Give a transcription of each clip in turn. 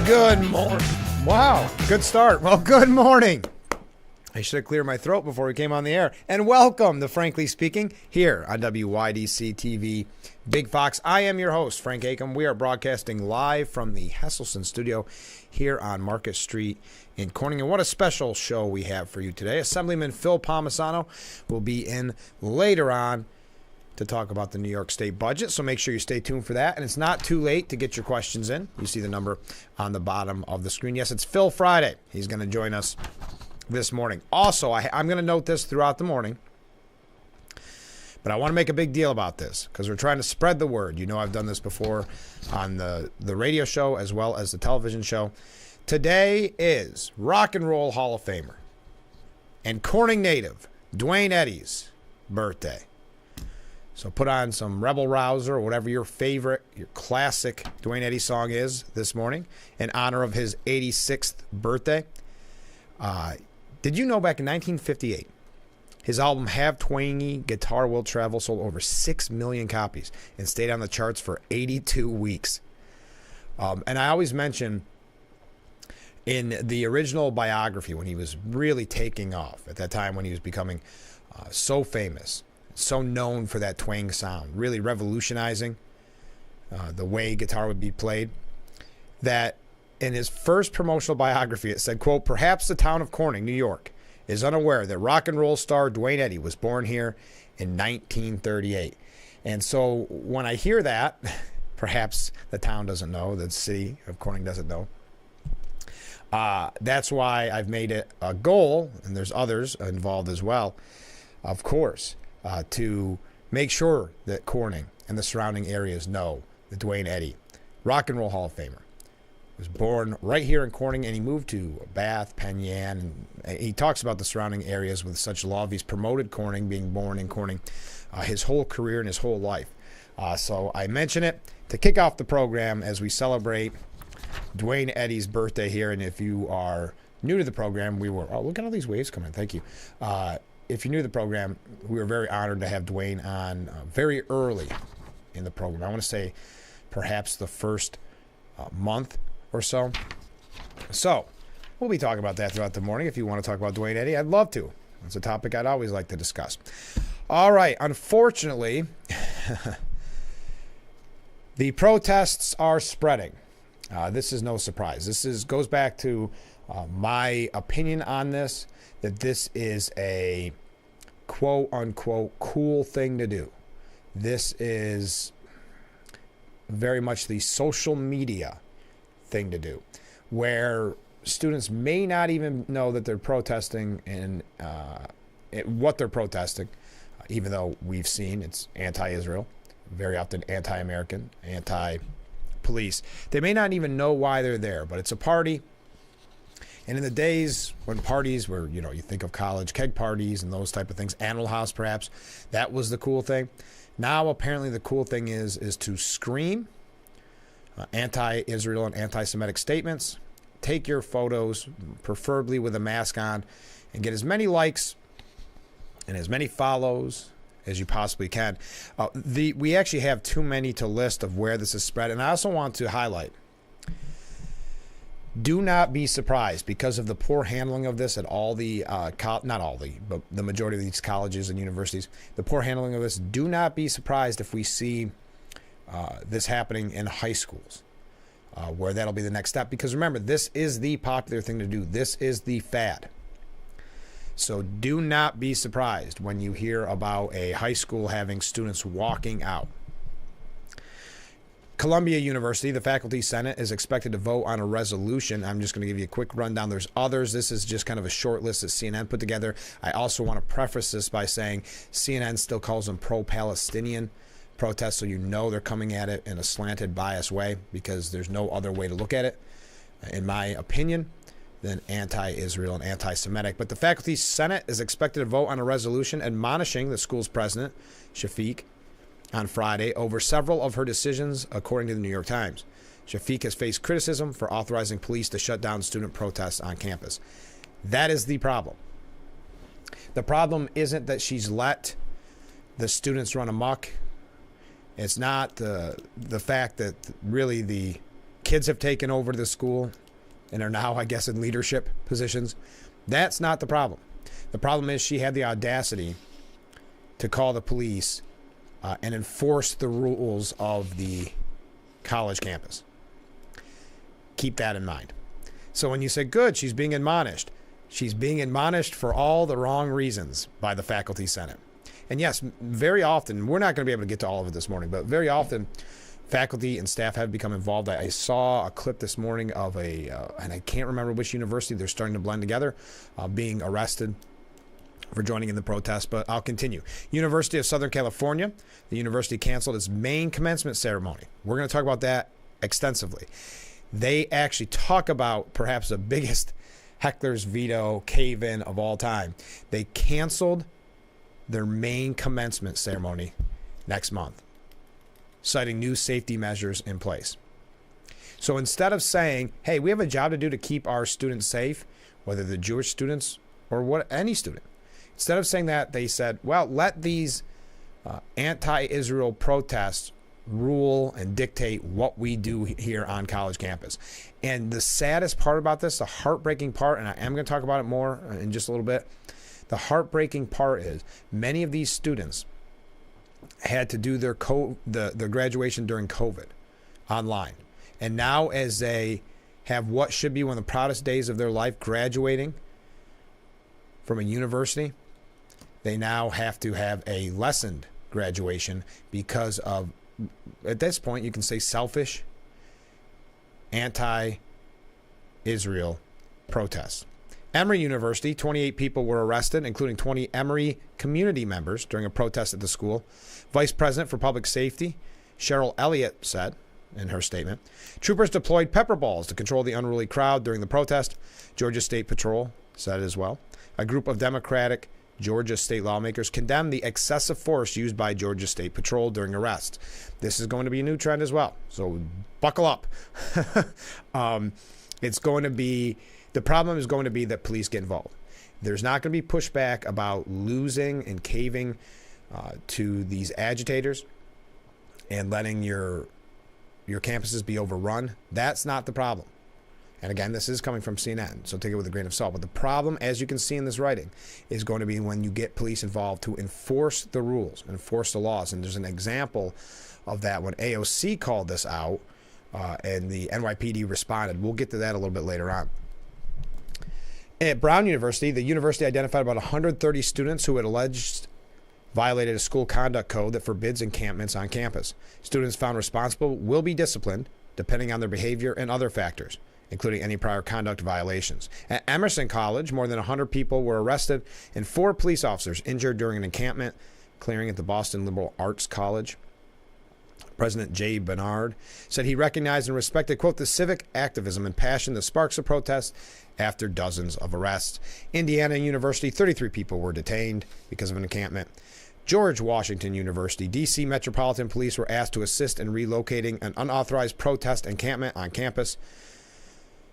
Good morning. Wow, good start. Well, good morning. I should have cleared my throat before we came on the air. And welcome to Frankly Speaking here on WYDC TV Big Fox. I am your host, Frank Acom. We are broadcasting live from the Hesselson studio here on Market Street in Corning. And what a special show we have for you today. Assemblyman Phil Palmisano will be in later on to talk about the New York State budget, so make sure you stay tuned for that. And it's not too late to get your questions in. You see the number on the bottom of the screen. Yes, it's Phil Friday. He's going to join us this morning. Also, I'm going to note this throughout the morning, but I want to make a big deal about this because we're trying to spread the word. You know, I've done this before on the radio show as well as the television show. Today is Rock and Roll Hall of Famer and Corning native Duane Eddy's birthday. So put on some Rebel Rouser or whatever your favorite, your classic Duane Eddy song is this morning in honor of his 86th birthday. Did you know back in 1958, his album Have Twangy Guitar Will Travel sold over 6 million copies and stayed on the charts for 82 weeks. And I always mention in the original biography when he was really taking off at that time when he was becoming so famous, so known for that twang sound, really revolutionizing the way guitar would be played, that in his first promotional biography it said, quote, "Perhaps the town of Corning, New York, is unaware that rock and roll star Duane Eddy was born here in 1938. And so when I hear that, perhaps the town doesn't know, the city of Corning doesn't know. That's why I've made it a goal, and there's others involved as well, of course, to make sure that Corning and the surrounding areas know that Duane Eddy, Rock and Roll Hall of Famer, was born right here in Corning, and he moved to Bath, Penn Yan, and he talks about the surrounding areas with such love. He's promoted Corning, being born in Corning, his whole career and his whole life. So I mention it to kick off the program as we celebrate Duane Eddy's birthday here. And if you are new to the program, look at all these waves coming. Thank you. If you're new to the program, we were very honored to have Duane on very early in the program. I want to say perhaps the first month or so. So we'll be talking about that throughout the morning. If you want to talk about Duane Eddy, I'd love to. It's a topic I'd always like to discuss. All right. Unfortunately, the protests are spreading. This is no surprise. Goes back to my opinion on this, that this is a quote-unquote cool thing to do. This is very much the social media thing to do, where students may not even know that they're protesting and what they're protesting, even though we've seen it's anti-Israel, very often anti-American, anti-police. They may not even know why they're there, but it's a party. And in the days when parties were, you think of college keg parties and those type of things, Animal House perhaps, that was the cool thing. Now apparently the cool thing is to scream anti-Israel and anti-Semitic statements, take your photos, preferably with a mask on, and get as many likes and as many follows as you possibly can. We actually have too many to list of where this is spread. And I also want to highlight, do not be surprised because of the poor handling of this at all the, not all the, but the majority of these colleges and universities, the poor handling of this. Do not be surprised if we see this happening in high schools, where that'll be the next step. Because remember, this is the popular thing to do. This is the fad. So do not be surprised when you hear about a high school having students walking out. Columbia University, the Faculty Senate is expected to vote on a resolution. I'm just going to give you a quick rundown. There's others. This is just kind of a short list that CNN put together. I also want to preface this by saying CNN still calls them pro-Palestinian protests, so they're coming at it in a slanted, biased way, because there's no other way to look at it, in my opinion, than anti-Israel and anti-Semitic. But the Faculty Senate is expected to vote on a resolution admonishing the school's president, Shafiq, on Friday over several of her decisions, according to the New York Times. Shafiq has faced criticism for authorizing police to shut down student protests on campus. That is the problem. The problem isn't that she's let the students run amok. It's not the fact that really the kids have taken over the school and are now, I guess, in leadership positions. That's not the problem. The problem is she had the audacity to call the police and enforce the rules of the college campus. Keep that in mind. So when you say, good, she's being admonished for all the wrong reasons by the faculty senate. And yes, very often, we're not going to be able to get to all of it this morning, but very often faculty and staff have become involved. I saw a clip this morning of and I can't remember which university, they're starting to blend together, being arrested for joining in the protest, but I'll continue. University of Southern California, the university canceled its main commencement ceremony. We're going to talk about that extensively. They actually talk about perhaps the biggest heckler's veto cave-in of all time. They canceled their main commencement ceremony next month, citing new safety measures in place. So instead of saying, hey, we have a job to do to keep our students safe, whether they're Jewish students or any student, instead of saying that, they said, well, let these anti-Israel protests rule and dictate what we do here on college campus. And the saddest part about this, the heartbreaking part, and I am going to talk about it more in just a little bit, the heartbreaking part is many of these students had to do their graduation during COVID online. And now as they have what should be one of the proudest days of their life, graduating from a university, they now have to have a lessened graduation because of, at this point, you can say selfish, anti-Israel protests. Emory University, 28 people were arrested, including 20 Emory community members during a protest at the school. Vice President for Public Safety, Cheryl Elliott, said in her statement, troopers deployed pepper balls to control the unruly crowd during the protest. Georgia State Patrol said as well. A group of Democratic Georgia state lawmakers condemned the excessive force used by Georgia State Patrol during arrests. This is going to be a new trend as well, so buckle up. It's going to be, the problem is going to be that police get involved. There's not going to be pushback about losing and caving to these agitators and letting your campuses be overrun. That's not the problem. And again, this is coming from CNN, so take it with a grain of salt. But the problem, as you can see in this writing, is going to be when you get police involved to enforce the rules, enforce the laws. And there's an example of that when AOC called this out and the NYPD responded. We'll get to that a little bit later on. At Brown University, the university identified about 130 students who had alleged violated a school conduct code that forbids encampments on campus. Students found responsible will be disciplined depending on their behavior and other factors, including any prior conduct violations. At Emerson College, more than 100 people were arrested and 4 police officers injured during an encampment clearing at the Boston Liberal Arts College. President Jay Bernard said he recognized and respected, quote, the civic activism and passion that sparks the protest after dozens of arrests. Indiana University, 33 people were detained because of an encampment. George Washington University, D.C. Metropolitan Police were asked to assist in relocating an unauthorized protest encampment on campus.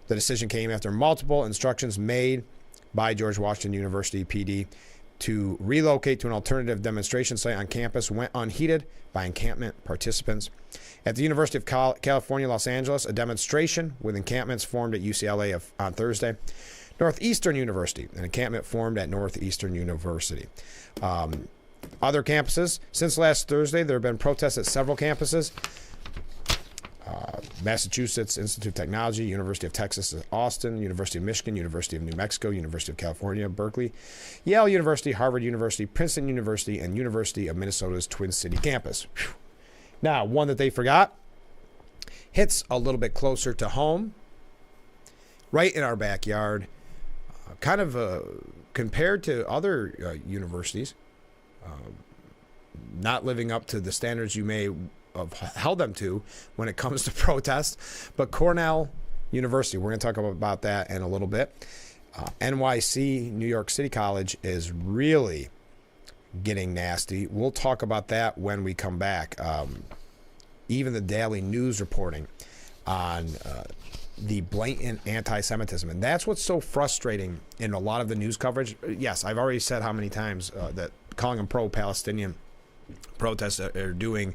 The decision came after multiple instructions made by George Washington University PD to relocate to an alternative demonstration site on campus went unheeded by encampment participants. At the University of California, Los Angeles, a demonstration with encampments formed at UCLA on Thursday. Northeastern University, an encampment formed at Northeastern University. Other campuses, since last Thursday, there have been protests at several campuses. Massachusetts Institute of Technology, University of Texas at Austin, University of Michigan, University of New Mexico, University of California, Berkeley, Yale University, Harvard University, Princeton University, and University of Minnesota's Twin City campus. Whew. Now, one that they forgot hits a little bit closer to home, right in our backyard, compared to other universities, not living up to the standards you may have held them to when it comes to protests. But Cornell University, we're going to talk about that in a little bit. NYC, New York City College, is really getting nasty. We'll talk about that when we come back. Even the daily news reporting on the blatant anti-Semitism. And that's what's so frustrating in a lot of the news coverage. Yes, I've already said how many times that calling them pro-Palestinian protests are doing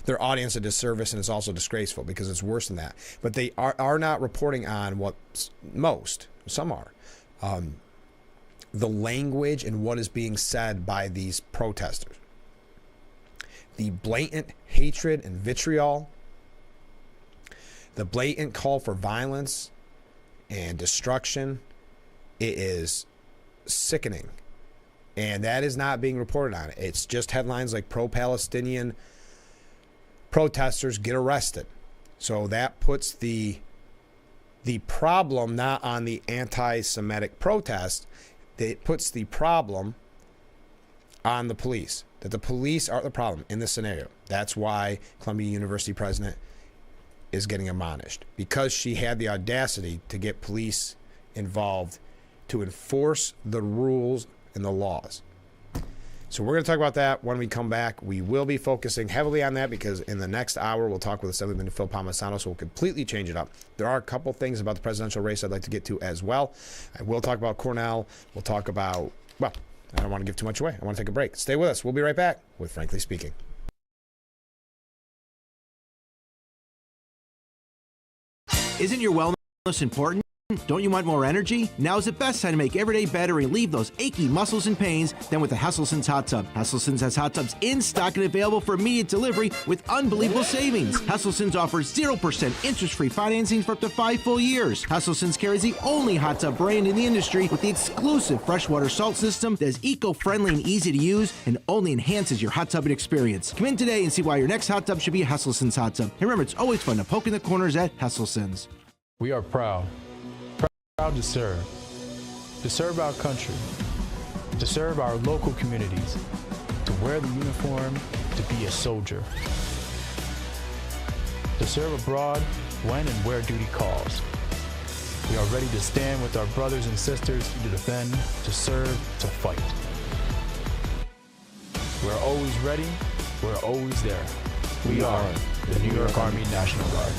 their audience a disservice, and it's also disgraceful because it's worse than that. But they are not reporting on what some are, the language and what is being said by these protesters. The blatant hatred and vitriol, the blatant call for violence and destruction, it is sickening. And that is not being reported on. It's just headlines like pro-Palestinian protesters get arrested. So that puts the problem not on the anti-Semitic protest. It puts the problem on the police. That the police are the problem in this scenario. That's why Columbia University president is getting admonished, because she had the audacity to get police involved to enforce the rules and the laws. So we're going to talk about that when we come back. We will be focusing heavily on that because in the next hour, we'll talk with Assemblyman Phil Palmisano, so we'll completely change it up. There are a couple things about the presidential race I'd like to get to as well. I will talk about Cornell. We'll talk about, well, I don't want to give too much away. I want to take a break. Stay with us. We'll be right back with Frankly Speaking. Isn't your wellness important? Don't you want more energy? Now's the best time to make every day better and relieve those achy muscles and pains than with a Hesselson's Hot Tub. Hesselson's has hot tubs in stock and available for immediate delivery with unbelievable savings. Hesselson's offers 0% interest-free financing for up to 5 full years. Hesselson's carries the only hot tub brand in the industry with the exclusive freshwater salt system that is eco-friendly and easy to use and only enhances your hot tubbing experience. Come in today and see why your next hot tub should be a Hesselson's Hot Tub. And remember, it's always fun to poke in the corners at Hesselson's. We are proud to serve our country, to serve our local communities, to wear the uniform, to be a soldier, to serve abroad when and where duty calls. We are ready to stand with our brothers and sisters to defend, to serve, to fight. We're always ready, we're always there. We are the New York Army National Guard.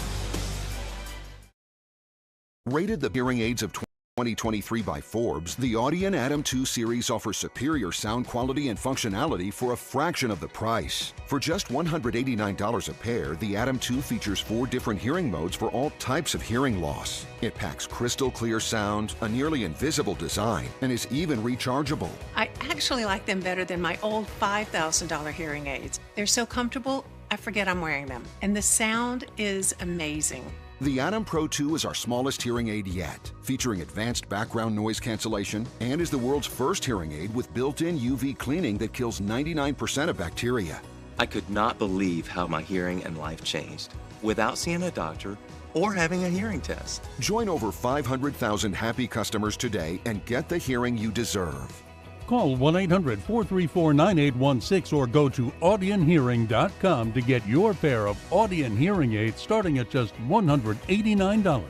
Rated the hearing aids of 2023 by Forbes, the Audion Atom 2 series offers superior sound quality and functionality for a fraction of the price. For just $189 a pair, the Atom 2 features 4 different hearing modes for all types of hearing loss. It packs crystal clear sound, a nearly invisible design, and is even rechargeable. I actually like them better than my old $5,000 hearing aids. They're so comfortable, I forget I'm wearing them. And the sound is amazing. The Atom Pro 2 is our smallest hearing aid yet, featuring advanced background noise cancellation, and is the world's first hearing aid with built-in UV cleaning that kills 99% of bacteria. I could not believe how my hearing and life changed without seeing a doctor or having a hearing test. Join over 500,000 happy customers today and get the hearing you deserve. Call 1-800-434-9816 or go to audionhearing.com to get your pair of Audion hearing aids starting at just $189.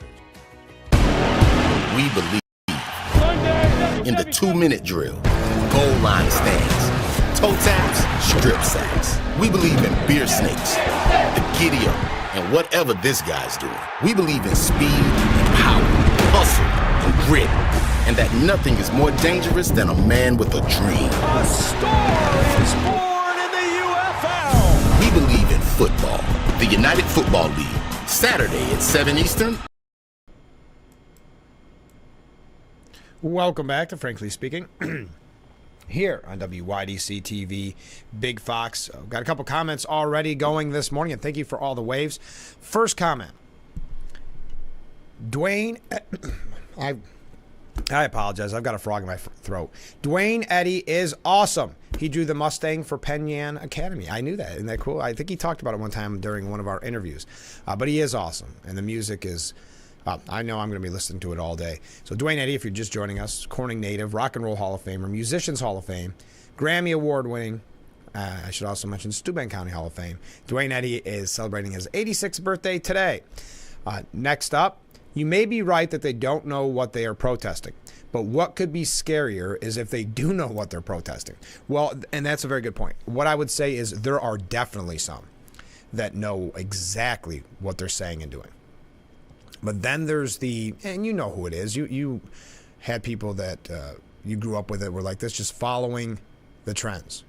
We believe in the 2-minute drill, goal line stands, toe taps, strip sacks. We believe in beer snakes, the giddy up, and whatever this guy's doing. We believe in speed and power, hustle and grit. And that nothing is more dangerous than a man with a dream. A star is born in the UFL. We believe in football. The United Football League. Saturday at 7 Eastern. Welcome back to Frankly Speaking. Here on WYDC TV, Big Fox. Got a couple comments already going this morning, and thank you for all the waves. First comment. Dwayne, I apologize. I've got a frog in my throat. Dwayne Eddy is awesome. He drew the Mustang for Penyan Academy. I knew that. Isn't that cool? I think he talked about it one time during one of our interviews. But he is awesome. And the music is, I know I'm going to be listening to it all day. So Dwayne Eddy, if you're just joining us, Corning native, Rock and Roll Hall of Famer, Musicians Hall of Fame, Grammy Award winning, I should also mention Steuben County Hall of Fame. Dwayne Eddy is celebrating his 86th birthday today. Next up, you may be right that they don't know what they are protesting, but what could be scarier is if they do know what they're protesting. Well, and that's a very good point. What I would say is there are definitely some that know exactly what they're saying and doing. But then there's and you know who it is. You had people that you grew up with that were like this, just following the trends.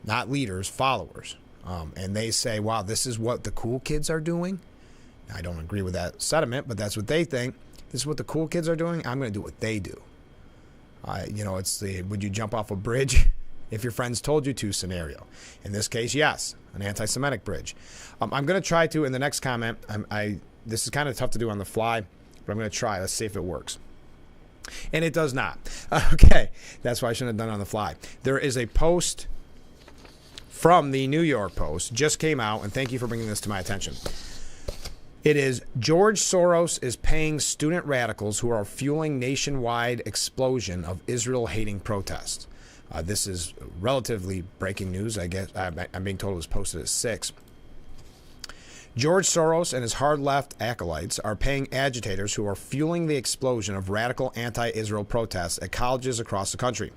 Not leaders, followers. And they say, wow, this is what the cool kids are doing. I don't agree with that sentiment, but that's what they think. This is what the cool kids are doing. I'm going to do what they do. It's the would you jump off a bridge if your friends told you to scenario. In this case, yes, an anti-Semitic bridge. I'm going to try to, in the next comment, this is kind of tough to do on the fly, but I'm going to try. Let's see if it works. And it does not. Okay, that's why I shouldn't have done it on the fly. There is a post from the New York Post, just came out, and thank you for bringing this to my attention. It is George Soros is paying student radicals who are fueling nationwide explosion of Israel-hating protests. This is relatively breaking news, I guess. I'm being told it was posted at 6. George Soros and his hard-left acolytes are paying agitators who are fueling the explosion of radical anti-Israel protests at colleges across the country.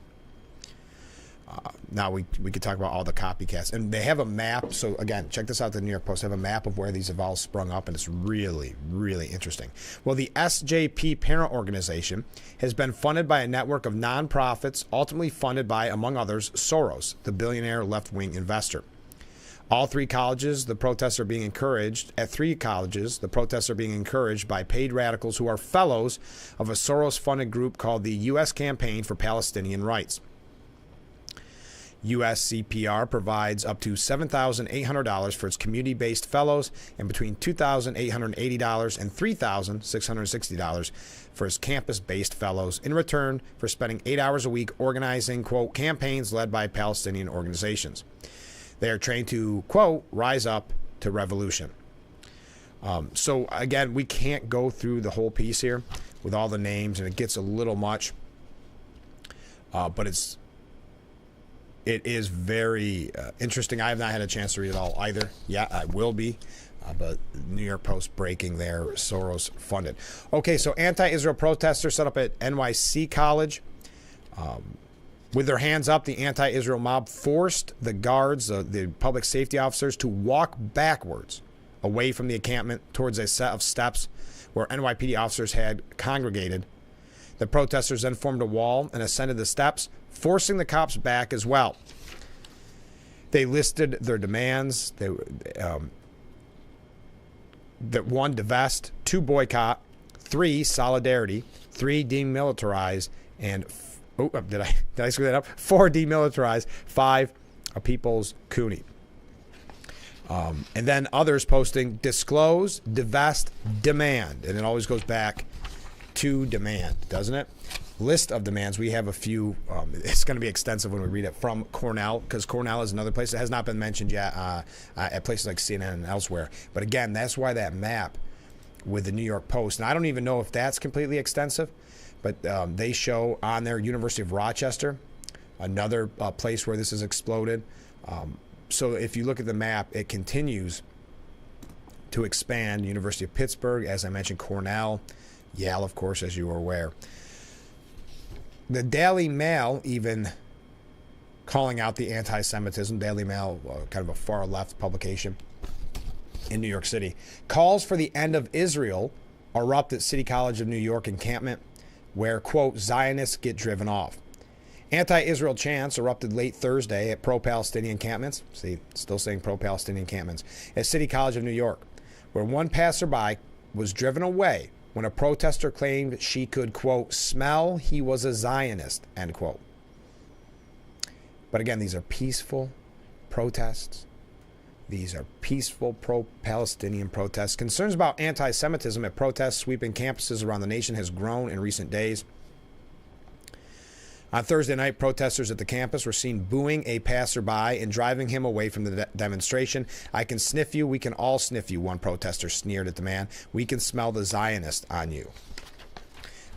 Now we could talk about all the copycats. And they have a map. So, again, check this out. The New York Post have a map of where these have all sprung up, and it's really, really interesting. Well, the SJP parent organization has been funded by a network of nonprofits, ultimately funded by, among others, Soros, the billionaire left-wing investor. At 3 colleges, the protests are being encouraged by paid radicals who are fellows of a Soros-funded group called the U.S. Campaign for Palestinian Rights. USCPR provides up to $7,800 for its community-based fellows and between $2,880 and $3,660 for its campus-based fellows in return for spending 8 hours a week organizing, quote, campaigns led by Palestinian organizations. They are trained to, quote, rise up to revolution. So, again, we can't go through the whole piece here with all the names, and it gets a little much. But it is very interesting. I have not had a chance to read it all either. Yeah, I will be. But New York Post breaking there, Soros funded. Okay, so anti-Israel protesters set up at NYC College. With their hands up, the anti-Israel mob forced the guards, the public safety officers, to walk backwards away from the encampment towards a set of steps where NYPD officers had congregated. The protesters then formed a wall and ascended the steps, forcing the cops back as well. They listed their demands. That 1, divest; 2, boycott; 3, solidarity; 3, demilitarize; and did I screw that up? 4, demilitarize; 5, a people's coonie. And then others posting disclose, divest, demand, and it always goes back to demand, doesn't it? List of demands. We have a few. It's going to be extensive when we read it from Cornell, because Cornell is another place that has not been mentioned yet at places like CNN and elsewhere. But again, that's why that map with the New York Post, and I don't even know if that's completely extensive, but they show on there University of Rochester, another place where this has exploded. So if you look at the map, it continues to expand. University of Pittsburgh, as I mentioned, Cornell, Yale, of course, as you are aware. The Daily Mail even calling out the anti-Semitism. Daily Mail, kind of a far-left publication in New York City, calls for the end of Israel erupt at City College of New York encampment, where, quote, Zionists get driven off. Anti-Israel chants erupted late Thursday at pro-Palestinian encampments. See, still saying pro-Palestinian encampments at City College of New York, where one passerby was driven away when a protester claimed she could, quote, smell he was a Zionist, end quote. But again, these are peaceful protests. These are peaceful pro-Palestinian protests. Concerns about anti-Semitism at protests sweeping campuses around the nation has grown in recent days. On Thursday night, protesters at the campus were seen booing a passerby and driving him away from the demonstration. I can sniff you. We can all sniff you, one protester sneered at the man. We can smell the Zionist on you.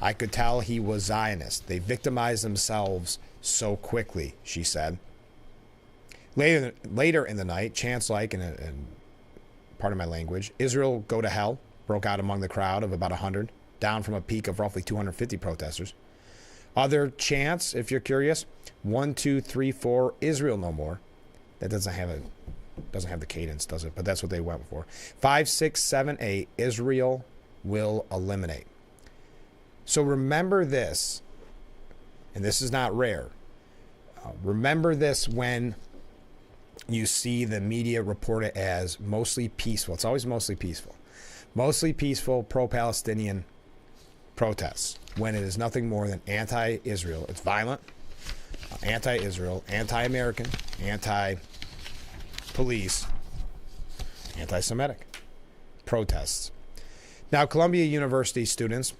I could tell he was Zionist. They victimized themselves so quickly, she said. Later in the night, chants like, and pardon my language, Israel go to hell broke out among the crowd of about 100, down from a peak of roughly 250 protesters. Other chants, if you're curious, 1, 2, 3, 4, Israel no more. That doesn't have the cadence, does it? But that's what they went for. 5, 6, 7, 8, Israel will eliminate. So remember this, and this is not rare. Remember this when you see the media report it as mostly peaceful. It's always mostly peaceful. Mostly peaceful pro-Palestinian protests, when it is nothing more than anti-Israel. It's violent, anti-Israel, anti-American, anti-police, anti-Semitic protests. Now, Columbia University students,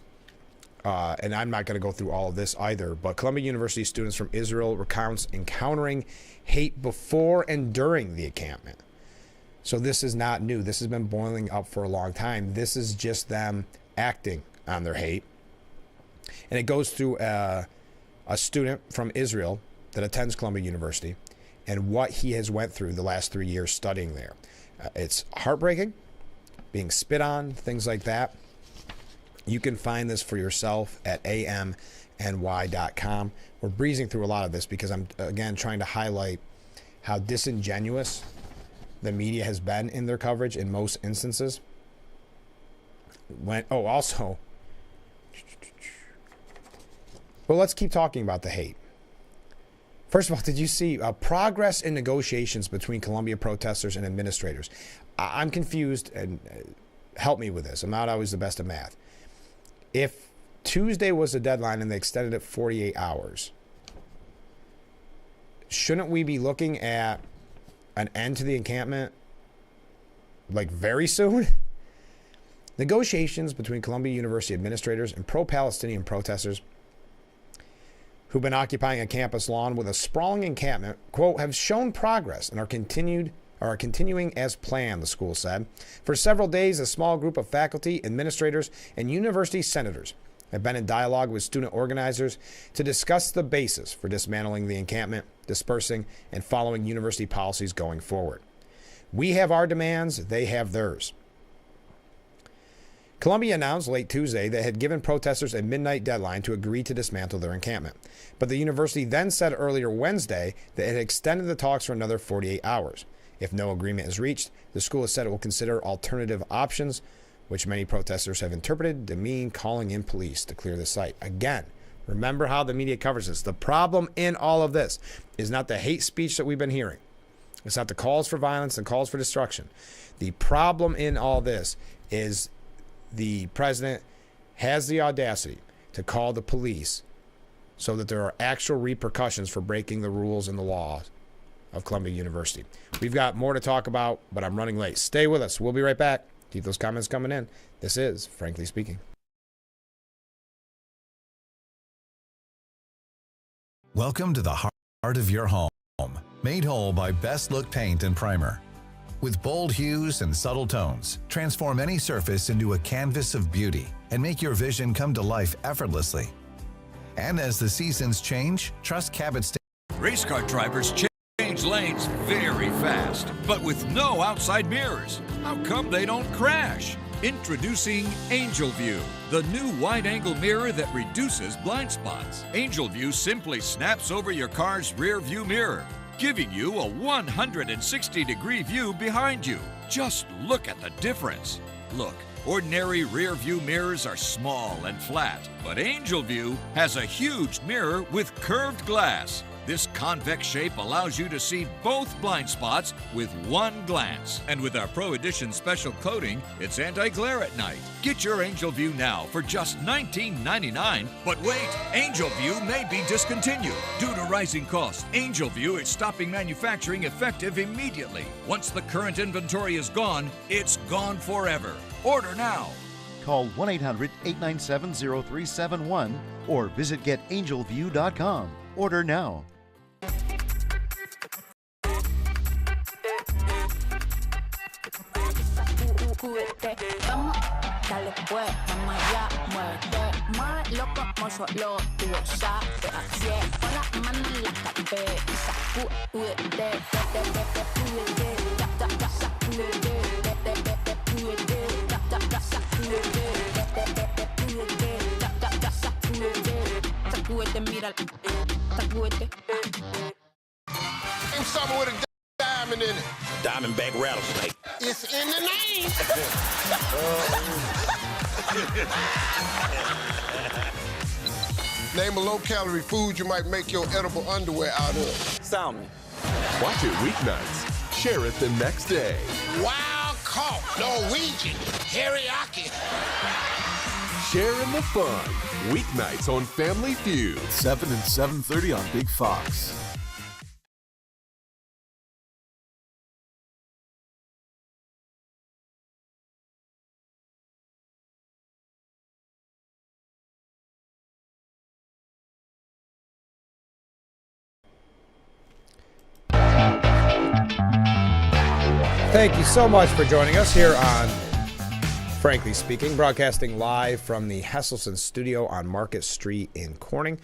and I'm not going to go through all of this either, but Columbia University students from Israel recounts encountering hate before and during the encampment. So this is not new. This has been boiling up for a long time. This is just them acting on their hate. And it goes through a student from Israel that attends Columbia University and what he has went through the last 3 years studying there. It's heartbreaking, being spit on, things like that. You can find this for yourself at amny.com. We're breezing through a lot of this because I'm, again, trying to highlight how disingenuous the media has been in their coverage in most instances. Also, well, let's keep talking about the hate. First of all, did you see progress in negotiations between Columbia protesters and administrators? I'm confused, and help me with this. I'm not always the best at math. If Tuesday was the deadline and they extended it 48 hours, shouldn't we be looking at an end to the encampment like very soon? Negotiations between Columbia University administrators and pro-Palestinian protesters who've been occupying a campus lawn with a sprawling encampment, quote, have shown progress and are continuing as planned, the school said. For several days, a small group of faculty, administrators, and university senators have been in dialogue with student organizers to discuss the basis for dismantling the encampment, dispersing, and following university policies going forward. We have our demands, they have theirs. Columbia announced late Tuesday that it had given protesters a midnight deadline to agree to dismantle their encampment. But the university then said earlier Wednesday that it had extended the talks for another 48 hours. If no agreement is reached, the school has said it will consider alternative options, which many protesters have interpreted to mean calling in police to clear the site. Again, remember how the media covers this. The problem in all of this is not the hate speech that we've been hearing. It's not the calls for violence and calls for destruction. The problem in all this is the president has the audacity to call the police so that there are actual repercussions for breaking the rules and the laws of Columbia University. We've got more to talk about, but I'm running late. Stay with us. We'll be right back. Keep those comments coming in. This is Frankly Speaking. Welcome to the heart of your home, made whole by Best Look Paint and Primer. With bold hues and subtle tones, transform any surface into a canvas of beauty and make your vision come to life effortlessly. And as the seasons change, trust Cabot State. Race car drivers change lanes very fast, but with no outside mirrors. How come they don't crash? Introducing Angel View, the new wide-angle mirror that reduces blind spots. Angel View simply snaps over your car's rear view mirror, giving you a 160-degree view behind you. Just look at the difference. Look, ordinary rear view mirrors are small and flat, but Angel View has a huge mirror with curved glass. This convex shape allows you to see both blind spots with one glance. And with our Pro Edition special coating, it's anti-glare at night. Get your Angel View now for just $19.99. But wait, Angel View may be discontinued. Due to rising costs, Angel View is stopping manufacturing effective immediately. Once the current inventory is gone, it's gone forever. Order now. Call 1-800-897-0371 or visit getangelview.com. Order now. Dale pues, vamos allá, muévete más loco, solo tú lo sabes, así es, pon las manos en la cabeza, sacúdete, sacúdete, sacúdete, mira, sacúdete. And something with a diamond in it. Diamondback rattlesnake. It's in the name. Name a low-calorie food you might make your edible underwear out of. Salmon. Watch it weeknights Share it the next day. Wild caught Norwegian teriyaki. Share in the fun. Weeknights on Family Feud. 7 and 7:30 on Big Fox. Thank you so much for joining us here on Frankly Speaking, broadcasting live from the Hesselson studio on Market Street in Corning.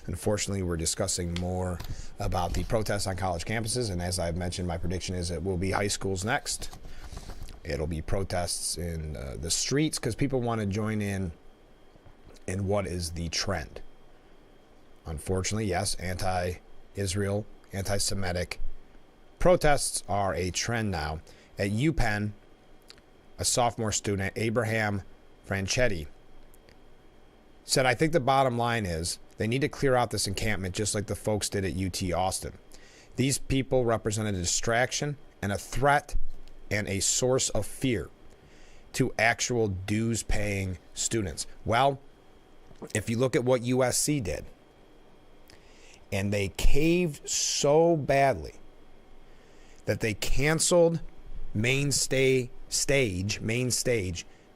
Unfortunately, we're discussing more about the protests on college campuses, and as I've mentioned, my prediction is it will be high schools next. It'll be protests in the streets because people want to join in what is the trend. Unfortunately, yes, anti-Israel, anti-Semitic protests are a trend now. At UPenn, a sophomore student, Abraham Franchetti, said, I think the bottom line is they need to clear out this encampment just like the folks did at UT Austin. These people represent a distraction and a threat and a source of fear to actual dues-paying students. Well, if you look at what USC did, and they caved so badly that they canceled main stage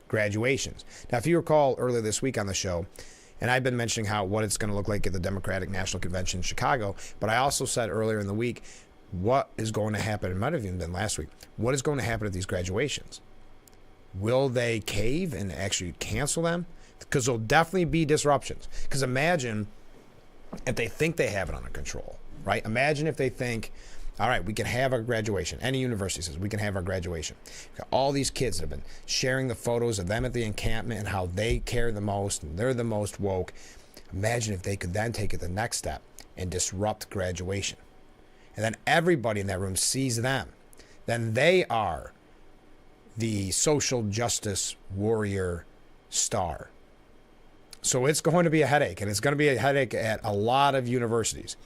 graduations. Now, if you recall earlier this week on the show, and I've been mentioning what it's going to look like at the Democratic National Convention in Chicago, but I also said earlier in the week what is going to happen. It might have even been last week. What is going to happen at these graduations? Will they cave and actually cancel them? Because there'll definitely be disruptions. Because imagine if they think they have it under control, right? Imagine if they think, all right, we can have our graduation. Any university says we can have our graduation. All these kids that have been sharing the photos of them at the encampment and how they care the most and they're the most woke. Imagine if they could then take it the next step and disrupt graduation. And then everybody in that room sees them. Then they are the social justice warrior star. So it's going to be a headache, and it's going to be a headache at a lot of universities.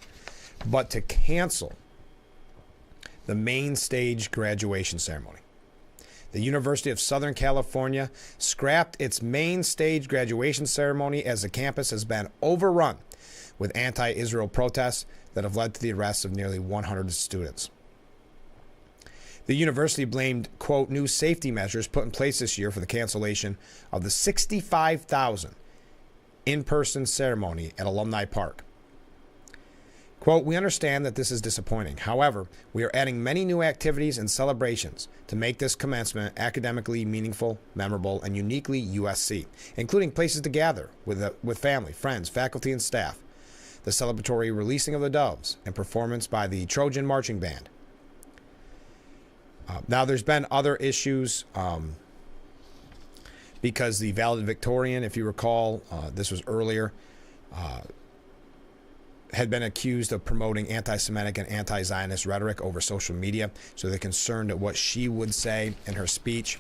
But to cancel the main stage graduation ceremony. The University of Southern California scrapped its main stage graduation ceremony as the campus has been overrun with anti-Israel protests that have led to the arrest of nearly 100 students. The university blamed, quote, new safety measures put in place this year for the cancellation of the 65,000 in-person ceremony at Alumni Park. Quote, we understand that this is disappointing. However, we are adding many new activities and celebrations to make this commencement academically meaningful, memorable, and uniquely USC, including places to gather with family, friends, faculty, and staff, the celebratory releasing of the doves, and performance by the Trojan Marching Band. Now, there's been other issues because the valedictorian, if you recall, this was earlier, had been accused of promoting anti-Semitic and anti-Zionist rhetoric over social media. So they're concerned at what she would say in her speech.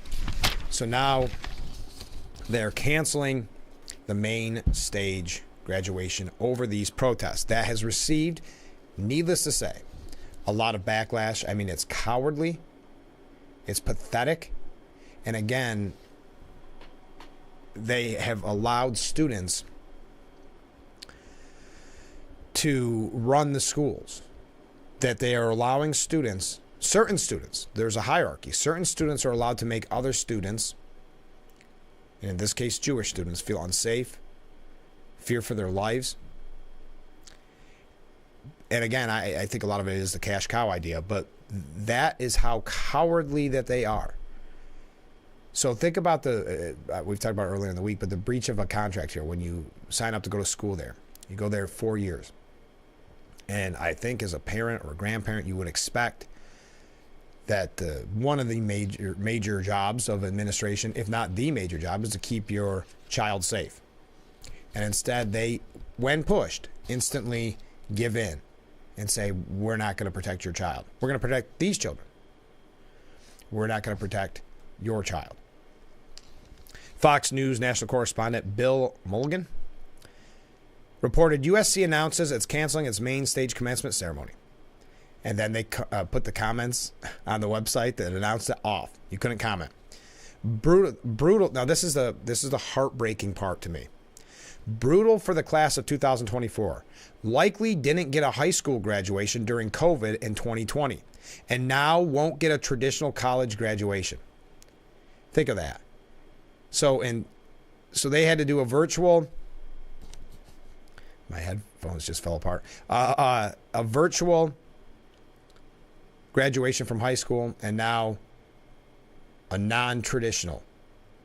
So now they're canceling the main stage graduation over these protests. That has received, needless to say, a lot of backlash. I mean, it's cowardly. It's pathetic. And again, they have allowed students to run the schools, that they are allowing students, certain students, there's a hierarchy. Certain students are allowed to make other students, and in this case Jewish students, feel unsafe, fear for their lives. And again, I think a lot of it is the cash cow idea, but that is how cowardly that they are. So think about we've talked about it earlier in the week, but the breach of a contract here when you sign up to go to school there. You go there 4 years. And I think as a parent or a grandparent, you would expect that one of the major jobs of administration, if not the major job, is to keep your child safe. And instead, they, when pushed, instantly give in and say, we're not going to protect your child. We're going to protect these children. We're not going to protect your child. Fox News national correspondent Bill Mulligan reported USC announces it's canceling its main stage commencement ceremony. And then they put the comments on the website that announced it off. You couldn't comment. Brutal. Now this is the heartbreaking part to me. Brutal for the class of 2024. Likely didn't get a high school graduation during COVID in 2020, and now won't get a traditional college graduation. Think of that. So they had to do a virtual. My headphones just fell apart. A virtual graduation from high school, and now a non-traditional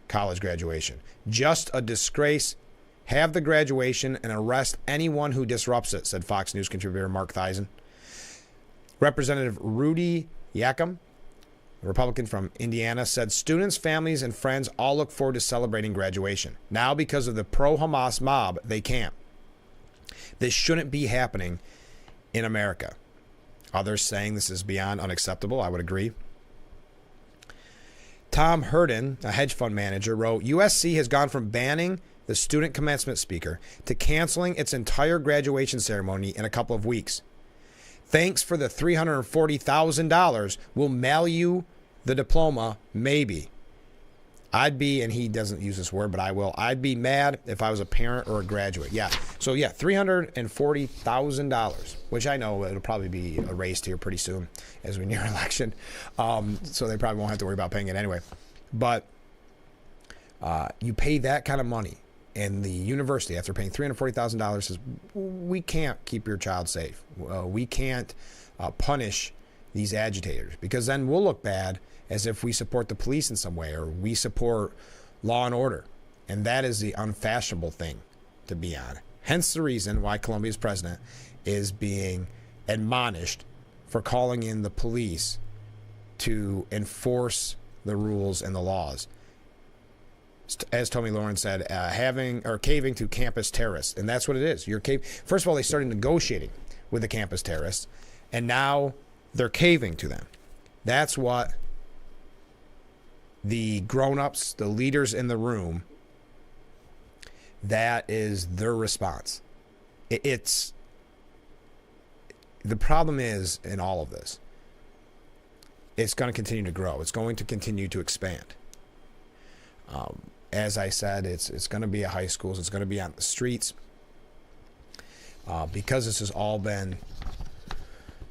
college graduation. Just a disgrace. Have the graduation and arrest anyone who disrupts it, said Fox News contributor Mark Theisen. Representative Rudy Yakum, a Republican from Indiana, said students, families, and friends all look forward to celebrating graduation. Now, because of the pro-Hamas mob, they can't. This shouldn't be happening in America. Others saying this is beyond unacceptable. I would agree. Tom Hurden, a hedge fund manager, wrote, USC has gone from banning the student commencement speaker to canceling its entire graduation ceremony in a couple of weeks. Thanks for the $340,000. We'll mail you the diploma, maybe. I'd be, and he doesn't use this word, but I will. I'd be mad if I was a parent or a graduate. Yeah. So, yeah, $340,000, which I know it'll probably be erased here pretty soon as we near election. So they probably won't have to worry about paying it anyway. But you pay that kind of money, and the university, after paying $340,000, says, we can't keep your child safe. We can't punish these agitators, because then we'll look bad as if we support the police in some way or we support law and order. And that is the unfashionable thing to be on. Hence the reason why Colombia's president is being admonished for calling in the police to enforce the rules and the laws. As Tommy Lawrence said, caving to campus terrorists. And that's what it is. First of all, they started negotiating with the campus terrorists, and now they're caving to them. That's what the grown-ups, the leaders in the room, that is their response. The problem is, in all of this, it's going to continue to grow. It's going to continue to expand. As I said, it's going to be at high schools. It's going to be on the streets. Because this has all been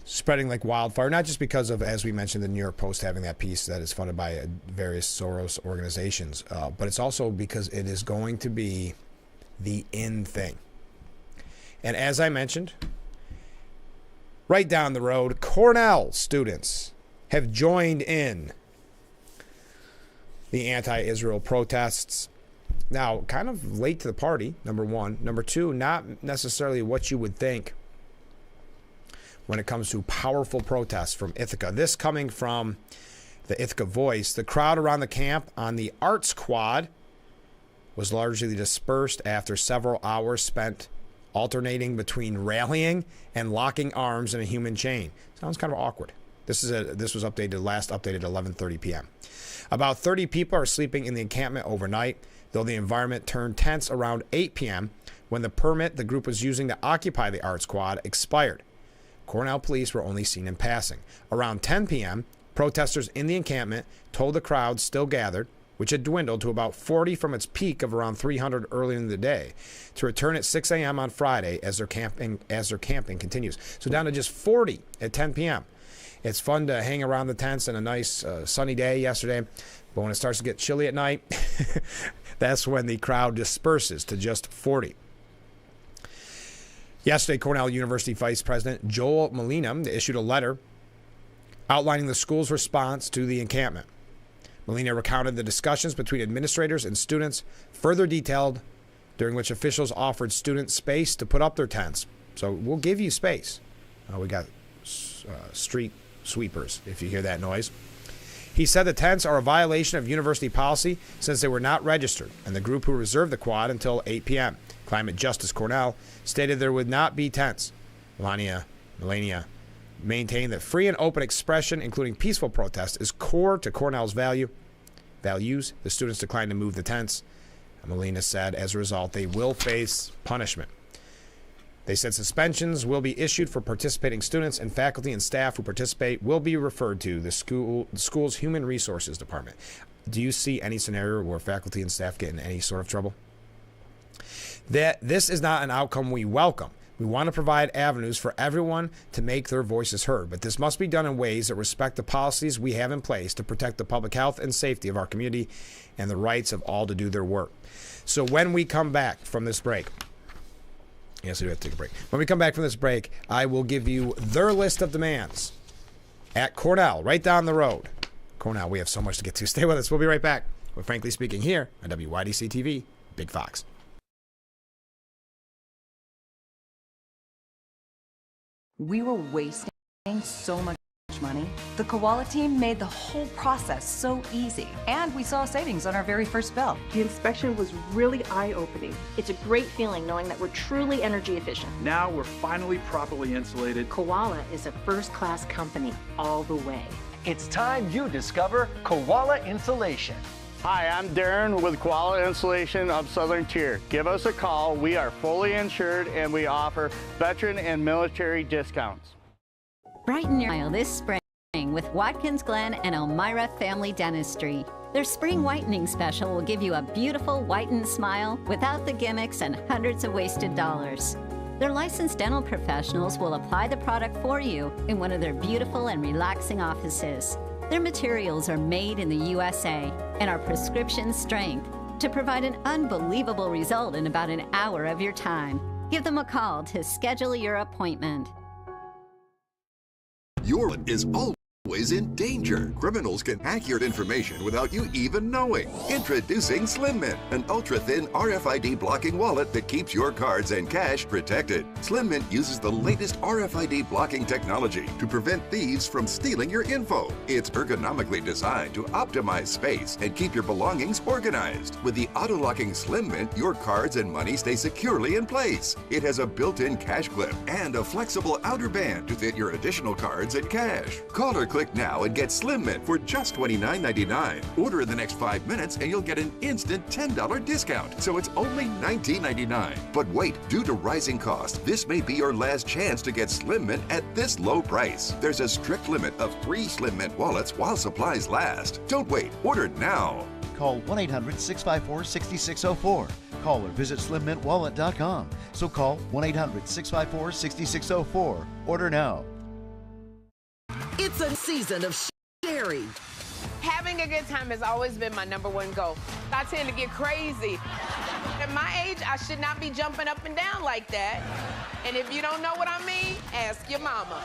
spreading like wildfire, not just because of, as we mentioned, the New York Post having that piece that is funded by various Soros organizations, but it's also because it is going to be the in thing. And as I mentioned, right down the road, Cornell students have joined in the anti-Israel protests. Now, kind of late to the party, number one. Number two, not necessarily what you would think when it comes to powerful protests from Ithaca. This coming from the Ithaca Voice. The crowd around the camp on the Arts Quad was largely dispersed after several hours spent alternating between rallying and locking arms in a human chain. Sounds kind of awkward. This was last updated at 11:30 p.m. About 30 people are sleeping in the encampment overnight, though the environment turned tense around 8 p.m. when the permit the group was using to occupy the Arts Quad expired. Cornell police were only seen in passing. Around 10 p.m., protesters in the encampment told the crowd still gathered, which had dwindled to about 40 from its peak of around 300 earlier in the day, to return at 6 a.m. on Friday as their camping continues. So down to just 40 at 10 p.m. It's fun to hang around the tents on a nice sunny day yesterday, but when it starts to get chilly at night, that's when the crowd disperses to just 40. Yesterday, Cornell University Vice President Joel Molina issued a letter outlining the school's response to the encampment. Molina recounted the discussions between administrators and students, further detailed, during which officials offered students space to put up their tents. So we'll give you space. We got street sweepers, if you hear that noise. He said the tents are a violation of university policy since they were not registered, and the group who reserved the quad until 8 p.m. Climate Justice Cornell stated there would not be tents. Melania maintained that free and open expression, including peaceful protest, is core to Cornell's values. The students declined to move the tents. Molina said, as a result, they will face punishment. They said suspensions will be issued for participating students, and faculty and staff who participate will be referred to the school's Human Resources Department. Do you see any scenario where faculty and staff get in any sort of trouble? This is not an outcome we welcome. We want to provide avenues for everyone to make their voices heard, but this must be done in ways that respect the policies we have in place to protect the public health and safety of our community and the rights of all to do their work. So when we come back from this break, yes, we do have to take a break. When we come back from this break, I will give you their list of demands at Cornell, right down the road. Cornell, we have so much to get to. Stay with us. We'll be right back. We're Frankly Speaking here on WYDC TV, Big Fox. We were wasting so much money. The Koala team made the whole process so easy, and we saw savings on our very first bill. The inspection was really eye-opening. It's a great feeling knowing that we're truly energy efficient. Now we're finally properly insulated. Koala is a first-class company all the way. It's time you discover Koala Insulation. Hi, I'm Darren with Koala Insulation of Southern Tier. Give us a call. We are fully insured and we offer veteran and military discounts. Brighten your smile this spring with Watkins Glen and Elmira Family Dentistry. Their spring whitening special will give you a beautiful whitened smile without the gimmicks and hundreds of wasted dollars. Their licensed dental professionals will apply the product for you in one of their beautiful and relaxing offices. Their materials are made in the USA and are prescription strength to provide an unbelievable result in about an hour of your time. Give them a call to schedule your appointment. Your wallet is always in danger. Criminals can hack your information without you even knowing. Introducing Slim Mint, an ultra-thin RFID blocking wallet that keeps your cards and cash protected. Slim Mint uses the latest RFID blocking technology to prevent thieves from stealing your info. It's ergonomically designed to optimize space and keep your belongings organized. With the auto-locking Slim Mint, your cards and money stay securely in place. It has a built-in cash clip and a flexible outer band to fit your additional cards and cash. Call or click now and get Slim Mint for just $29.99. Order in the next 5 minutes and you'll get an instant $10 discount. So it's only $19.99. But wait, due to rising costs, this may be your last chance to get Slim Mint at this low price. There's a strict limit of 3 Slim Mint wallets while supplies last. Don't wait, order now. Call 1-800-654-6604. Call or visit slimmintwallet.com. So call 1-800-654-6604. Order now. It's a season of sharing. Having a good time has always been my #1 goal. I tend to get crazy. At my age, I should not be jumping up and down like that. And if you don't know what I mean, ask your mama.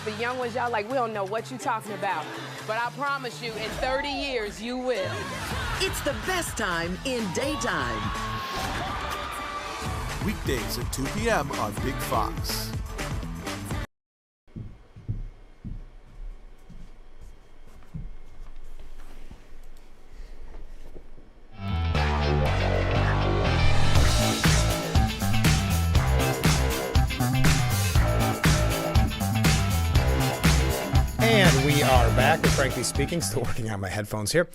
The young ones, y'all like, we don't know what you're talking about. But I promise you, in 30 years, you will. It's the best time in daytime. Weekdays at 2 p.m. on Big Fox. And we are back with Frankly Speaking. Still working on my headphones here.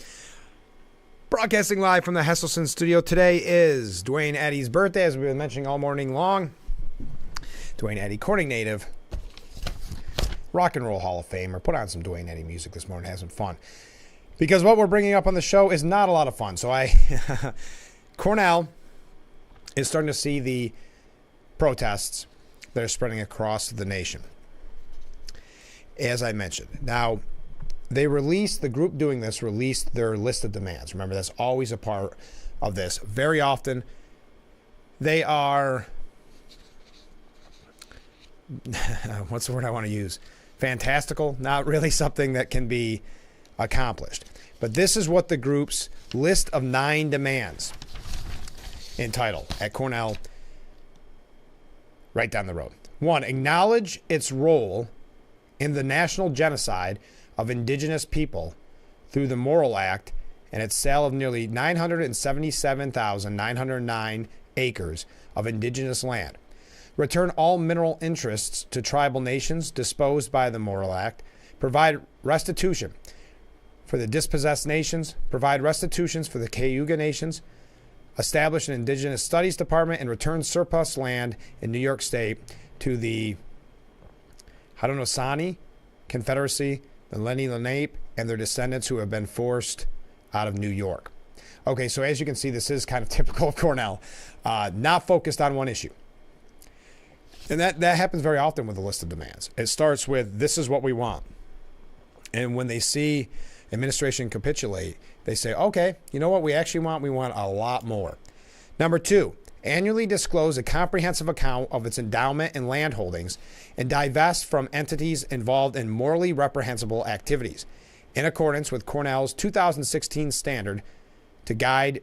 Broadcasting live from the Hesselson studio. Today is Dwayne Eddy's birthday, as we've been mentioning all morning long. Dwayne Eddy, Corning native, Rock and Roll Hall of Famer. Put on some Dwayne Eddy music this morning, have some fun. Because what we're bringing up on the show is not a lot of fun. So Cornell is starting to see the protests that are spreading across the nation. As I mentioned. Now, the group doing this released their list of demands. Remember, that's always a part of this. Very often, they are, what's the word I want to use? Fantastical, not really something that can be accomplished. But this is what the group's list of 9 demands entitled at Cornell, right down the road. 1, acknowledge its role in the national genocide of indigenous people through the Morrill Act and its sale of nearly 977,909 acres of indigenous land. Return all mineral interests to tribal nations disposed by the Morrill Act. Provide restitution for the dispossessed nations. Provide restitutions for the Cayuga nations. establish an Indigenous Studies Department, and return surplus land in New York State to the Haudenosaunee Confederacy, the Lenni Lenape, and their descendants who have been forced out of New York. Okay, so as you can see, this is kind of typical of Cornell, not focused on one issue. And that happens very often with the list of demands. It starts with, this is what we want. And when they see administration capitulate, they say, okay, you know what we actually want? We want a lot more. Number 2, annually disclose a comprehensive account of its endowment and land holdings and divest from entities involved in morally reprehensible activities in accordance with Cornell's 2016 standard to guide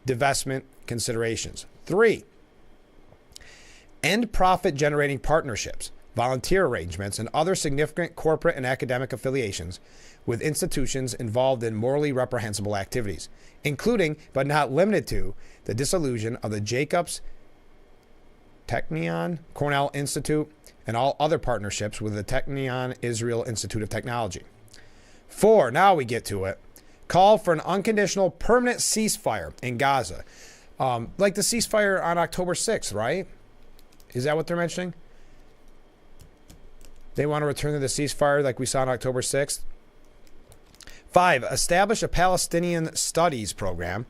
divestment considerations. 3, end profit-generating partnerships, volunteer arrangements, and other significant corporate and academic affiliations with institutions involved in morally reprehensible activities, including, but not limited to, the dissolution of the Jacobs Technion Cornell Institute and all other partnerships with the Technion Israel Institute of Technology. 4, now we get to it, call for an unconditional permanent ceasefire in Gaza. Like the ceasefire on October 6th, right? Is that what they're mentioning? They want to return to the ceasefire like we saw on October 6th. 5, establish a Palestinian studies program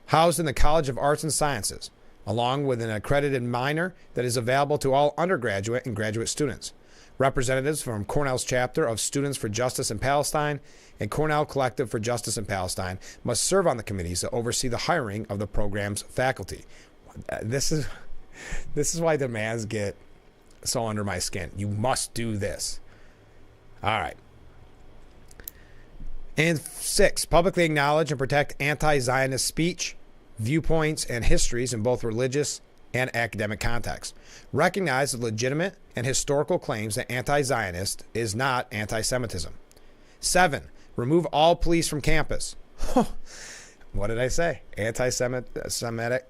housed in the College of Arts and Sciences, along with an accredited minor that is available to all undergraduate and graduate students. Representatives from Cornell's chapter of Students for Justice in Palestine and Cornell Collective for Justice in Palestine must serve on the committees that oversee the hiring of the program's faculty. This is why demands get so under my skin. You must do this. All right. And 6, publicly acknowledge and protect anti-Zionist speech, viewpoints, and histories in both religious and academic contexts. Recognize the legitimate and historical claims that anti-Zionist is not anti-Semitism. 7, remove all police from campus. What did I say? Anti-Semitic,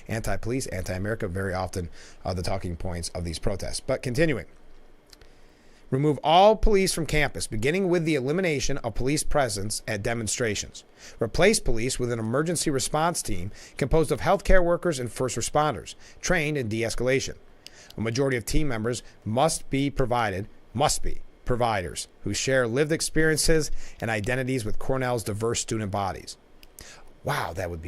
anti-police, anti-America, very often the talking points of these protests. But continuing. Remove all police from campus, beginning with the elimination of police presence at demonstrations. Replace police with an emergency response team composed of healthcare workers and first responders, trained in de-escalation. A majority of team members must be providers who share lived experiences and identities with Cornell's diverse student bodies. Wow, that would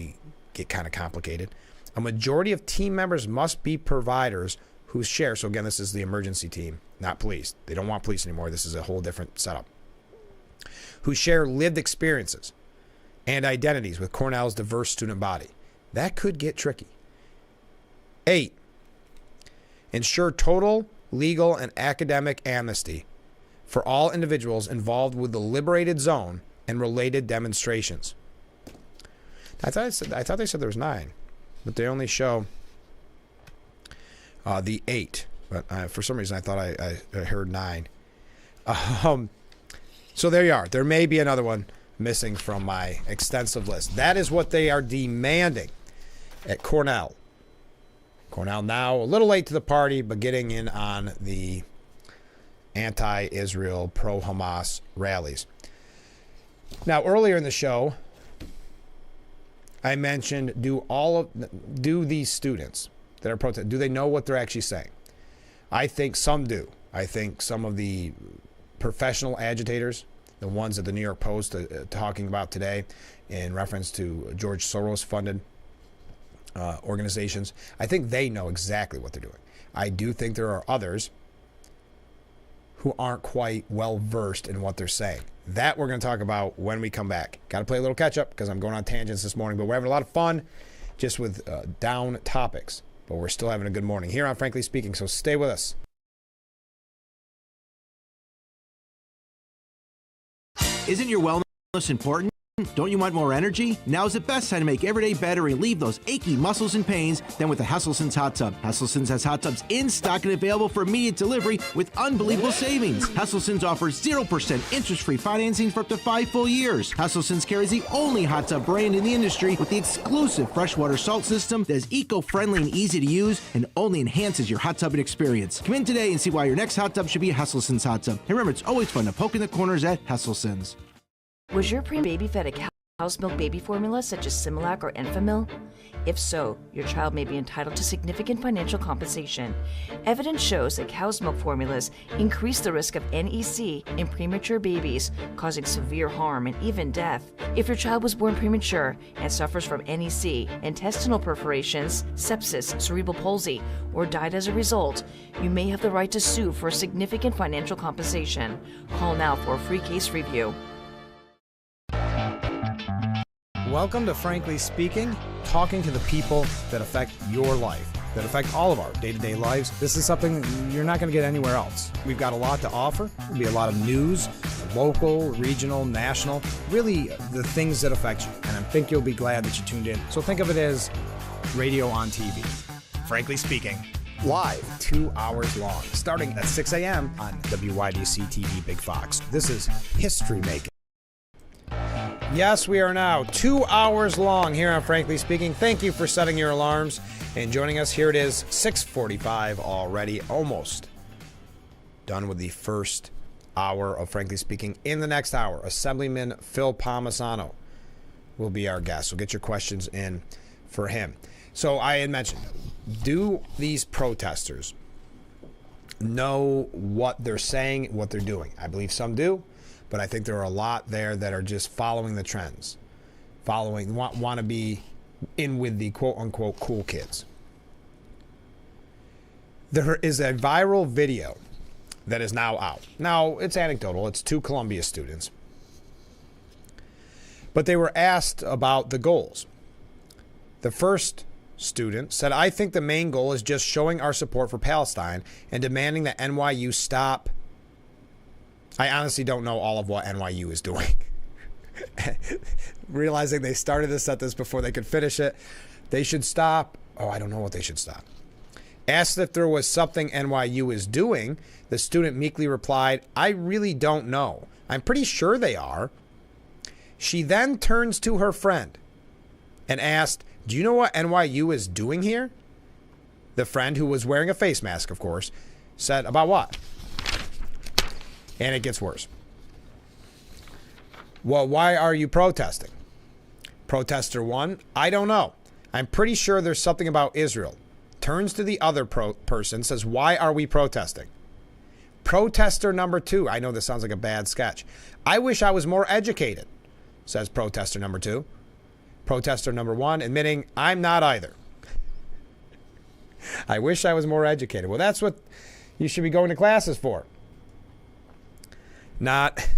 get kind of complicated. A majority of team members must be providers who share. So again, this is the emergency team, not police. They don't want police anymore. This is a whole different setup. Who share lived experiences and identities with Cornell's diverse student body. That could get tricky. 8, ensure total legal and academic amnesty for all individuals involved with the liberated zone and related demonstrations. I thought they said there was 9, but they only show the 8. But for some reason, I thought I heard 9. So there you are. There may be another one missing from my extensive list. That is what they are demanding at Cornell. Cornell now a little late to the party, but getting in on the anti-Israel, pro-Hamas rallies. Now, earlier in the show, I mentioned, do these students that are protesting, do they know what they're actually saying? I think some do. I think some of the professional agitators, the ones that the New York Post talking about today in reference to George Soros-funded organizations, I think they know exactly what they're doing. I do think there are others who aren't quite well-versed in what they're saying. That we're going to talk about when we come back. Got to play a little catch-up because I'm going on tangents this morning, but we're having a lot of fun just with down topics. But we're still having a good morning here on Frankly Speaking, so stay with us. Isn't your wellness important? Don't you want more energy? Now's the best time to make every day better and relieve those achy muscles and pains than with the Hesselson's Hot Tub. Hesselson's has hot tubs in stock and available for immediate delivery with unbelievable savings. Hesselson's offers 0% interest-free financing for up to 5 full years. Hesselson's carries the only hot tub brand in the industry with the exclusive freshwater salt system that is eco-friendly and easy to use and only enhances your hot tubbing experience. Come in today and see why your next hot tub should be a Hesselson's hot tub. And remember, it's always fun to poke in the corners at Hesselson's. Was your baby fed a cow's milk baby formulas such as Similac or Enfamil? If so, your child may be entitled to significant financial compensation. Evidence shows that cow's milk formulas increase the risk of NEC in premature babies, causing severe harm and even death. If your child was born premature and suffers from NEC, intestinal perforations, sepsis, cerebral palsy, or died as a result, you may have the right to sue for significant financial compensation. Call now for a free case review. Welcome to Frankly Speaking, talking to the people that affect your life, that affect all of our day-to-day lives. This is something you're not going to get anywhere else. We've got a lot to offer. There'll be a lot of news, local, regional, national, really the things that affect you. And I think you'll be glad that you tuned in. So think of it as radio on TV. Frankly Speaking, live, 2 hours long, starting at 6 a.m. on WYDC TV Big Fox. This is history making. Yes, we are now 2 hours long here on Frankly Speaking. Thank you for setting your alarms and joining us. Here it is, 6:45 already, almost done with the first hour of Frankly Speaking. In the next hour, Assemblyman Phil Palmisano will be our guest. So get your questions in for him. So I had mentioned, do these protesters know what they're saying, what they're doing? I believe some do. But I think there are a lot there that are just following the trends, want to be in with the quote-unquote cool kids. There is a viral video that is now out. Now, it's anecdotal. It's 2 Columbia students. But they were asked about the goals. The first student said, "I think the main goal is just showing our support for Palestine and demanding that NYU stop." I honestly don't know all of what NYU is doing. Realizing they started to set this before they could finish it. They should stop. Oh, I don't know what they should stop. Asked if there was something NYU is doing, the student meekly replied, "I really don't know. I'm pretty sure they are." She then turns to her friend and asked, "Do you know what NYU is doing here?" The friend, who was wearing a face mask, of course, said, "About what?" And it gets worse. "Well, why are you protesting?" Protester 1, "I don't know. I'm pretty sure there's something about Israel." Turns to the other person, says, "Why are we protesting?" Protester number 2, I know this sounds like a bad sketch. "I wish I was more educated," says protester number 2. Protester number 1, admitting, "I'm not either." I wish I was more educated. Well, that's what you should be going to classes for. Not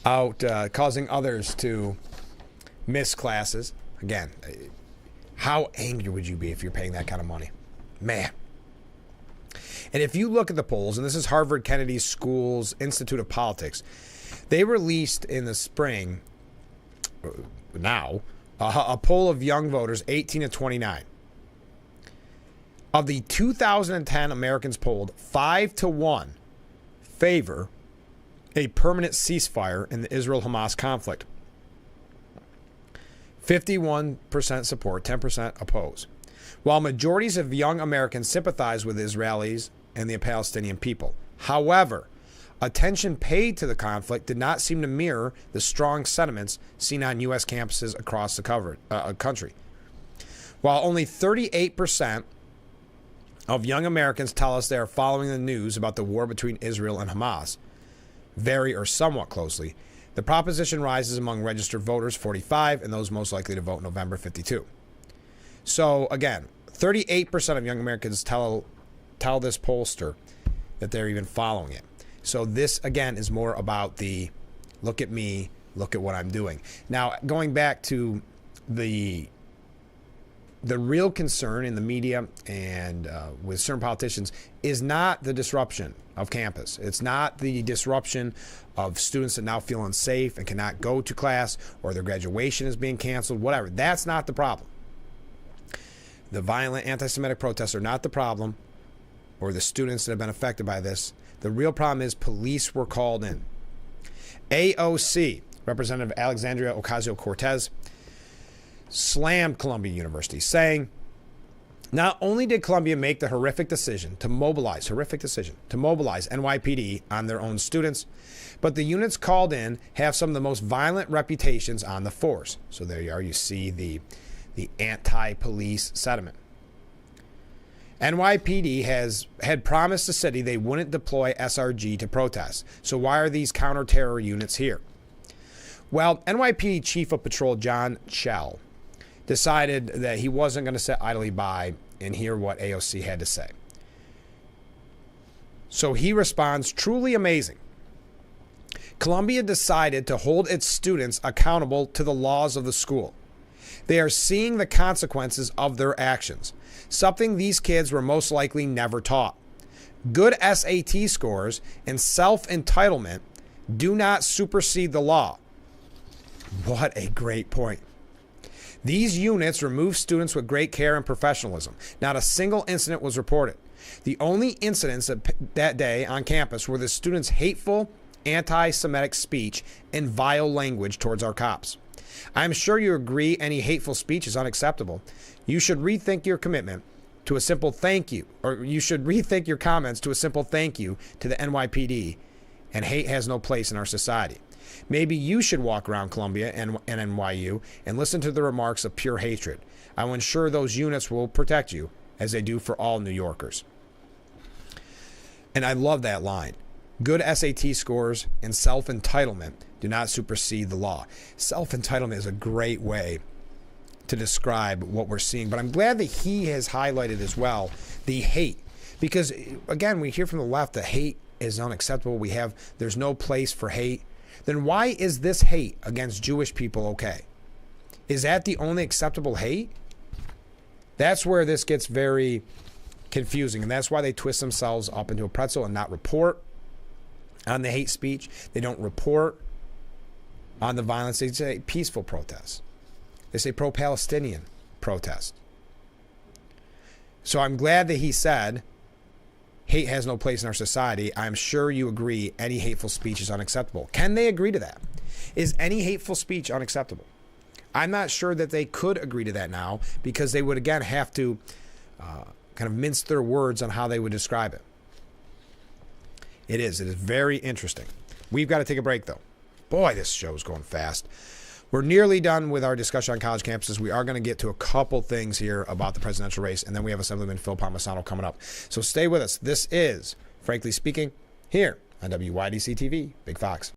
out causing others to miss classes. Again, how angry would you be if you're paying that kind of money? Man. And if you look at the polls, and this is Harvard Kennedy School's Institute of Politics, they released in the spring, now, a poll of young voters 18 to 29. Of the 2010 Americans polled, 5-1 favor a permanent ceasefire in the Israel-Hamas conflict. 51% support, 10% oppose. While majorities of young Americans sympathize with Israelis and the Palestinian people. However, attention paid to the conflict did not seem to mirror the strong sentiments seen on U.S. campuses across the country. While only 38% of young Americans tell us they are following the news about the war between Israel and Hamas, very or somewhat closely, the proposition rises among registered voters, 45, and those most likely to vote November, 52. So again, 38% of young Americans tell this pollster that they're even following it. So this, again, is more about the look at me, look at what I'm doing. Now, going back to the real concern in the media and with certain politicians is not the disruption of campus. It's not the disruption of students that now feel unsafe and cannot go to class, or their graduation is being canceled, whatever. That's not the problem. The violent anti-Semitic protests are not the problem, or the students that have been affected by this. The real problem is police were called in. AOC, Representative Alexandria Ocasio-Cortez, slammed Columbia University, saying Not only did Columbia make the horrific decision to mobilize NYPD on their own students, but the units called in have some of the most violent reputations on the force. So there you are. You see the anti-police sentiment. NYPD had promised the city they wouldn't deploy SRG to protest. So why are these counter-terror units here? Well, NYPD Chief of Patrol John Chell decided that he wasn't going to sit idly by and hear what AOC had to say. So he responds, truly amazing. Columbia decided to hold its students accountable to the laws of the school. They are seeing the consequences of their actions, something these kids were most likely never taught. Good SAT scores and self-entitlement do not supersede the law. What a great point. These units remove students with great care and professionalism. Not a single incident was reported. The only incidents that day on campus were the students' hateful, anti-Semitic speech and vile language towards our cops. I'm sure you agree any hateful speech is unacceptable. You should rethink your commitment to a simple thank you, or you should rethink your comments to a simple thank you to the NYPD, and hate has no place in our society. Maybe you should walk around Columbia and NYU and listen to the remarks of pure hatred. I will ensure those units will protect you, as they do for all New Yorkers. And I love that line. Good SAT scores and self-entitlement do not supersede the law. Self-entitlement is a great way to describe what we're seeing. But I'm glad that he has highlighted as well the hate. Because, again, we hear from the left that hate is unacceptable. There's no place for hate. Then why is this hate against Jewish people okay? Is that the only acceptable hate? That's where this gets very confusing. And that's why they twist themselves up into a pretzel and not report on the hate speech. They don't report on the violence. They say peaceful protests. They say pro-Palestinian protest. So I'm glad that he said hate has no place in our society. I'm sure you agree any hateful speech is unacceptable. Can they agree to that? Is any hateful speech unacceptable? I'm not sure that they could agree to that now, because they would, again, have to kind of mince their words on how they would describe it. It is very interesting. We've got to take a break, though. Boy, this show is going fast. We're nearly done with our discussion on college campuses. We are going to get to a couple things here about the presidential race, and then we have Assemblyman Phil Palmisano coming up. So stay with us. This is Frankly Speaking here on WYDC TV, Big Fox.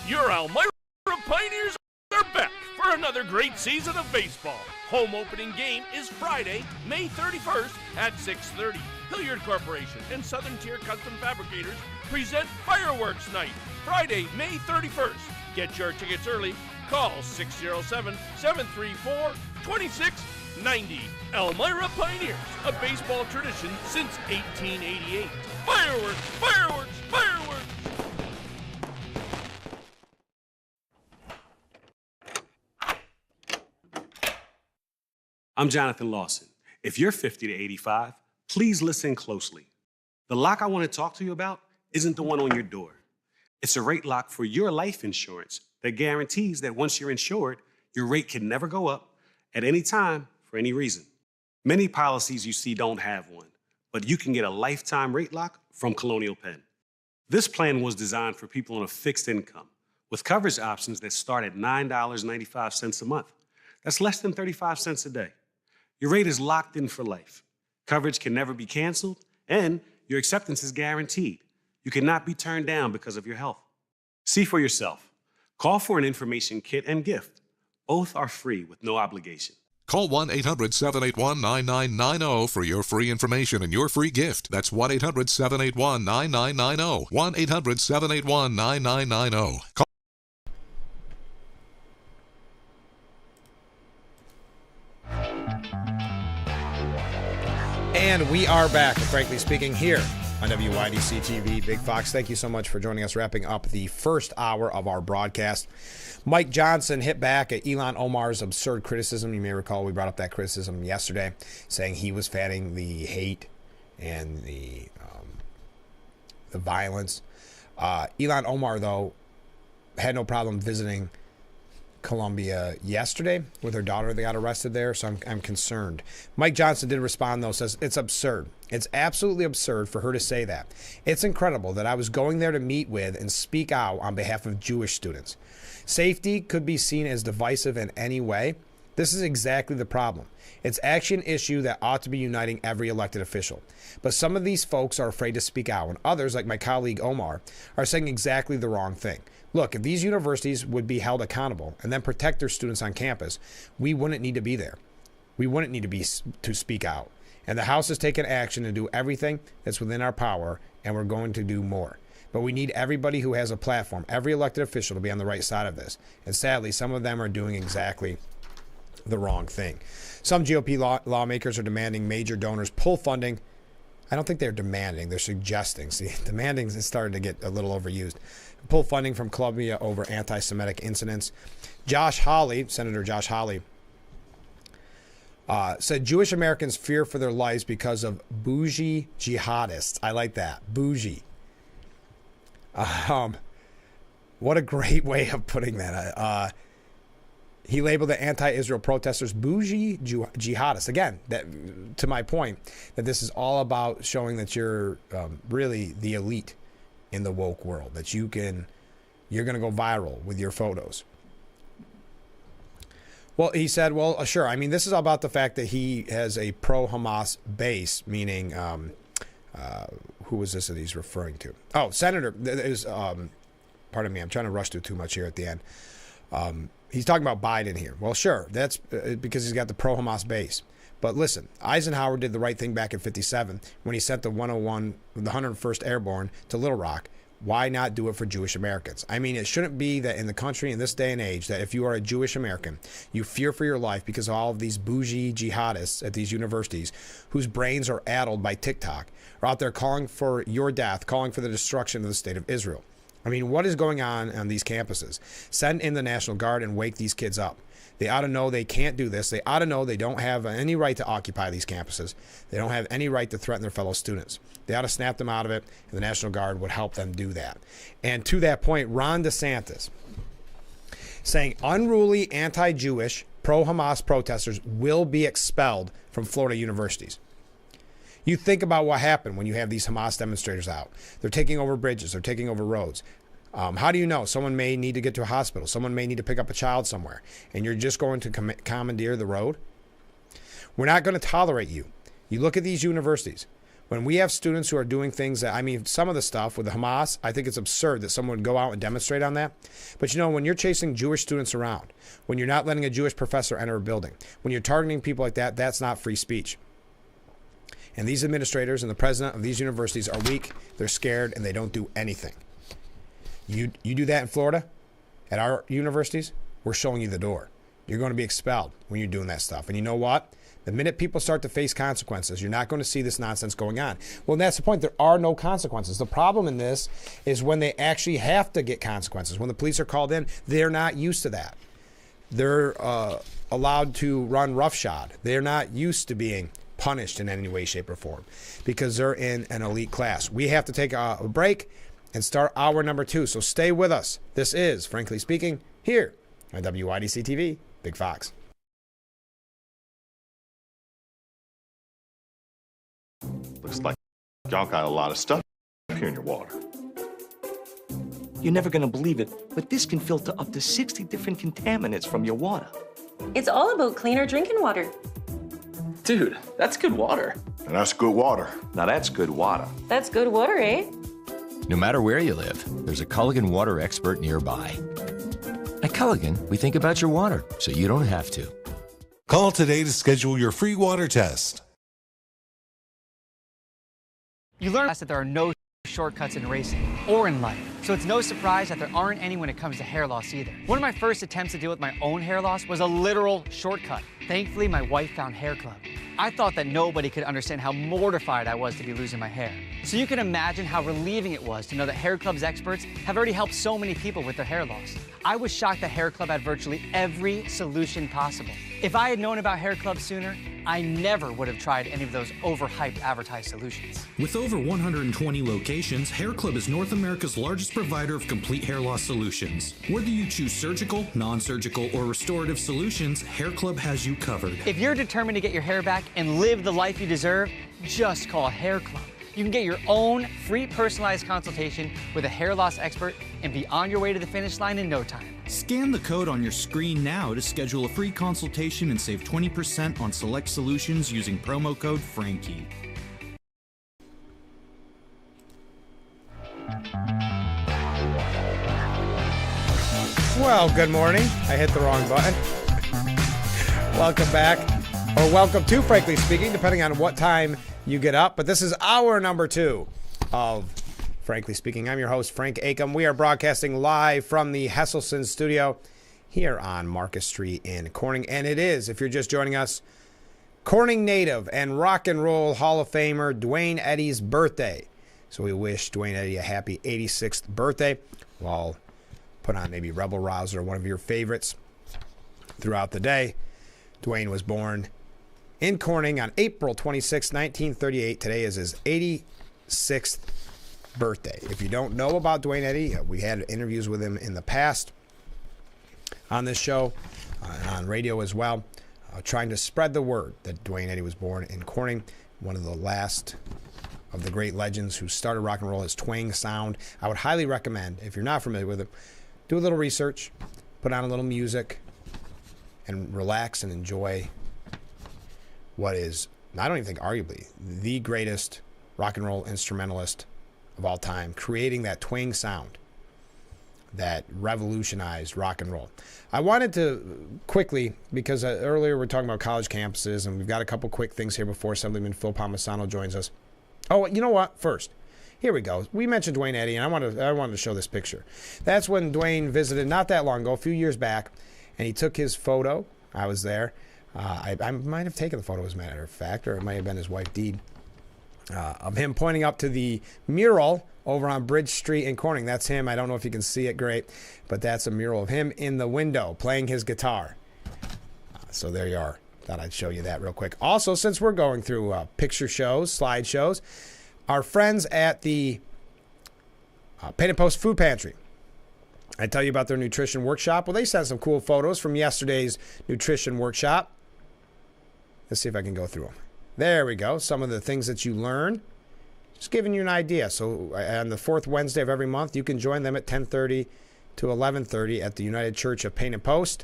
Your Elmira Pioneers are back for another great season of baseball. Home opening game is Friday, May 31st at 6:30. Hilliard Corporation and Southern Tier Custom Fabricators present Fireworks Night, Friday, May 31st. Get your tickets early. Call 607-734-2690. Elmira Pioneers, a baseball tradition since 1888. Fireworks, fireworks, fireworks! I'm Jonathan Lawson. If you're 50 to 85, please listen closely. The lock I want to talk to you about isn't the one on your door. It's a rate lock for your life insurance that guarantees that once you're insured, your rate can never go up at any time for any reason. Many policies you see don't have one, but you can get a lifetime rate lock from Colonial Penn. This plan was designed for people on a fixed income with coverage options that start at $9.95 a month. That's less than 35 cents a day. Your rate is locked in for life. Coverage can never be canceled, and your acceptance is guaranteed. You cannot be turned down because of your health. See for yourself. Call for an information kit and gift. Both are free with no obligation. Call 1-800-781-9990 for your free information and your free gift. That's 1-800-781-9990. 1-800-781-9990. And we are back, Frankly Speaking, here on WYDC TV. Big Fox, thank you so much for joining us, wrapping up the first hour of our broadcast. Mike Johnson hit back at Ilhan Omar's absurd criticism. You may recall we brought up that criticism yesterday, saying he was fanning the hate and the violence. Ilhan Omar, though, had no problem visiting Columbia yesterday with her daughter that got arrested there, so I'm concerned. Mike Johnson did respond, though, says it's absurd. It's absolutely absurd for her to say that. It's incredible that I was going there to meet with and speak out on behalf of Jewish students. Safety could be seen as divisive in any way. This is exactly the problem. It's actually an issue that ought to be uniting every elected official. But some of these folks are afraid to speak out, and others, like my colleague Omar, are saying exactly the wrong thing. Look, if these universities would be held accountable and then protect their students on campus, we wouldn't need to be there. We wouldn't need to speak out. And the House has taken action to do everything that's within our power, and we're going to do more. But we need everybody who has a platform, every elected official, to be on the right side of this. And sadly, some of them are doing exactly the wrong thing. Some GOP lawmakers are demanding major donors pull funding. I don't think they're demanding, they're suggesting. See, demanding is starting to get a little overused. Pull funding from Columbia over anti-Semitic incidents. Senator Josh Hawley, said Jewish Americans fear for their lives because of bougie jihadists. I like that. Bougie. What a great way of putting that. He labeled the anti-Israel protesters bougie jihadists. Again, that, to my point, that this is all about showing that you're really the elite in the woke world, that you're going to go viral with your photos. Well, he said, well, sure. I mean, this is about the fact that he has a pro-Hamas base, meaning, who was this that he's referring to? Oh, Senator, pardon me, I'm trying to rush through too much here at the end. He's talking about Biden here. Well, sure, that's because he's got the pro-Hamas base. But listen, Eisenhower did the right thing back in 57 when he sent the 101st Airborne to Little Rock. Why not do it for Jewish Americans? I mean, it shouldn't be that in the country in this day and age that if you are a Jewish American, you fear for your life because of all of these bougie jihadists at these universities whose brains are addled by TikTok are out there calling for your death, calling for the destruction of the state of Israel. I mean, what is going on these campuses? Send in the National Guard and wake these kids up. They ought to know they can't do this. They ought to know they don't have any right to occupy these campuses. They don't have any right to threaten their fellow students. They ought to snap them out of it, and the National Guard would help them do that. And to that point, Ron DeSantis saying unruly anti-Jewish, pro-Hamas protesters will be expelled from Florida universities. You think about what happened when you have these Hamas demonstrators out. They're taking over bridges. They're taking over roads. How do you know? Someone may need to get to a hospital. Someone may need to pick up a child somewhere. And you're just going to commandeer the road? We're not going to tolerate you. You look at these universities. When we have students who are doing things that, I mean, some of the stuff with the Hamas, I think it's absurd that someone would go out and demonstrate on that. But you know, when you're chasing Jewish students around, when you're not letting a Jewish professor enter a building, when you're targeting people like that, that's not free speech. And these administrators and the president of these universities are weak, they're scared, and they don't do anything. You do that in Florida, at our universities, we're showing you the door. You're going to be expelled when you're doing that stuff. And you know what? The minute people start to face consequences, you're not going to see this nonsense going on. Well, that's the point. There are no consequences. The problem in this is when they actually have to get consequences. When the police are called in, they're not used to that. They're allowed to run roughshod. They're not used to being punished in any way, shape, or form because they're in an elite class. We have to take a break and start hour number 2. So stay with us. This is, Frankly Speaking, here on WYDC TV, Big Fox. Looks like y'all got a lot of stuff here in your water. You're never gonna believe it, but this can filter up to 60 different contaminants from your water. It's all about cleaner drinking water. Dude, that's good water. And that's good water. Now that's good water. That's good water, eh? No matter where you live, there's a Culligan water expert nearby. At Culligan, we think about your water, so you don't have to. Call today to schedule your free water test. You learn that there are no shortcuts in racing or in life, so it's no surprise that there aren't any when it comes to hair loss either. One of my first attempts to deal with my own hair loss was a literal shortcut. Thankfully, my wife found Hair Club. I thought that nobody could understand how mortified I was to be losing my hair. So you can imagine how relieving it was to know that Hair Club's experts have already helped so many people with their hair loss. I was shocked that Hair Club had virtually every solution possible. If I had known about Hair Club sooner, I never would have tried any of those overhyped advertised solutions. With over 120 locations, Hair Club is North America's largest provider of complete hair loss solutions. Whether you choose surgical, non-surgical, or restorative solutions, Hair Club has you covered. If you're determined to get your hair back and live the life you deserve, just call Hair Club. You can get your own free personalized consultation with a hair loss expert and be on your way to the finish line in no time. Scan the code on your screen now to schedule a free consultation and save 20% on select solutions using promo code Frankie. Well, good morning. I hit the wrong button. Welcome back, or welcome to Frankly Speaking, depending on what time you get up. But this is hour number 2 of Frankly Speaking. I'm your host, Frank Acom. We are broadcasting live from the Hesselson studio here on Marcus Street in Corning. And it is, if you're just joining us, Corning native and rock and roll Hall of Famer Duane Eddy's birthday. So we wish Duane Eddy a happy 86th birthday. We'll put on maybe Rebel Rouser, one of your favorites, throughout the day. Duane was born in Corning on April 26, 1938. Today is his 86th birthday. If you don't know about Duane Eddy, we had interviews with him in the past on this show, on radio as well, trying to spread the word that Duane Eddy was born in Corning, one of the last of the great legends who started rock and roll, his twang sound. I would highly recommend, if you're not familiar with it, do a little research, put on a little music, and relax and enjoy what is, I don't even think arguably, the greatest rock and roll instrumentalist of all time, creating that twang sound that revolutionized rock and roll. I wanted to quickly, because earlier we were talking about college campuses, and we've got a couple quick things here before Assemblyman Phil Palmisano joins us. Oh, you know what? First, here we go. We mentioned Duane Eddy, and I wanted to show this picture. That's when Duane visited not that long ago, a few years back, and he took his photo. I was there. I might have taken the photo, as a matter of fact, or it might have been his wife, Deed, of him pointing up to the mural over on Bridge Street in Corning. That's him. I don't know if you can see it great, but that's a mural of him in the window playing his guitar. So there you are. Thought I'd show you that real quick. Also, since we're going through picture shows, slideshows, our friends at the Paint and Post Food Pantry, I tell you about their nutrition workshop. Well, they sent some cool photos from yesterday's nutrition workshop. Let's see if I can go through them. There we go. Some of the things that you learn. Just giving you an idea. So on the fourth Wednesday of every month, you can join them at 10:30 to 11:30 at the United Church of Paint and Post,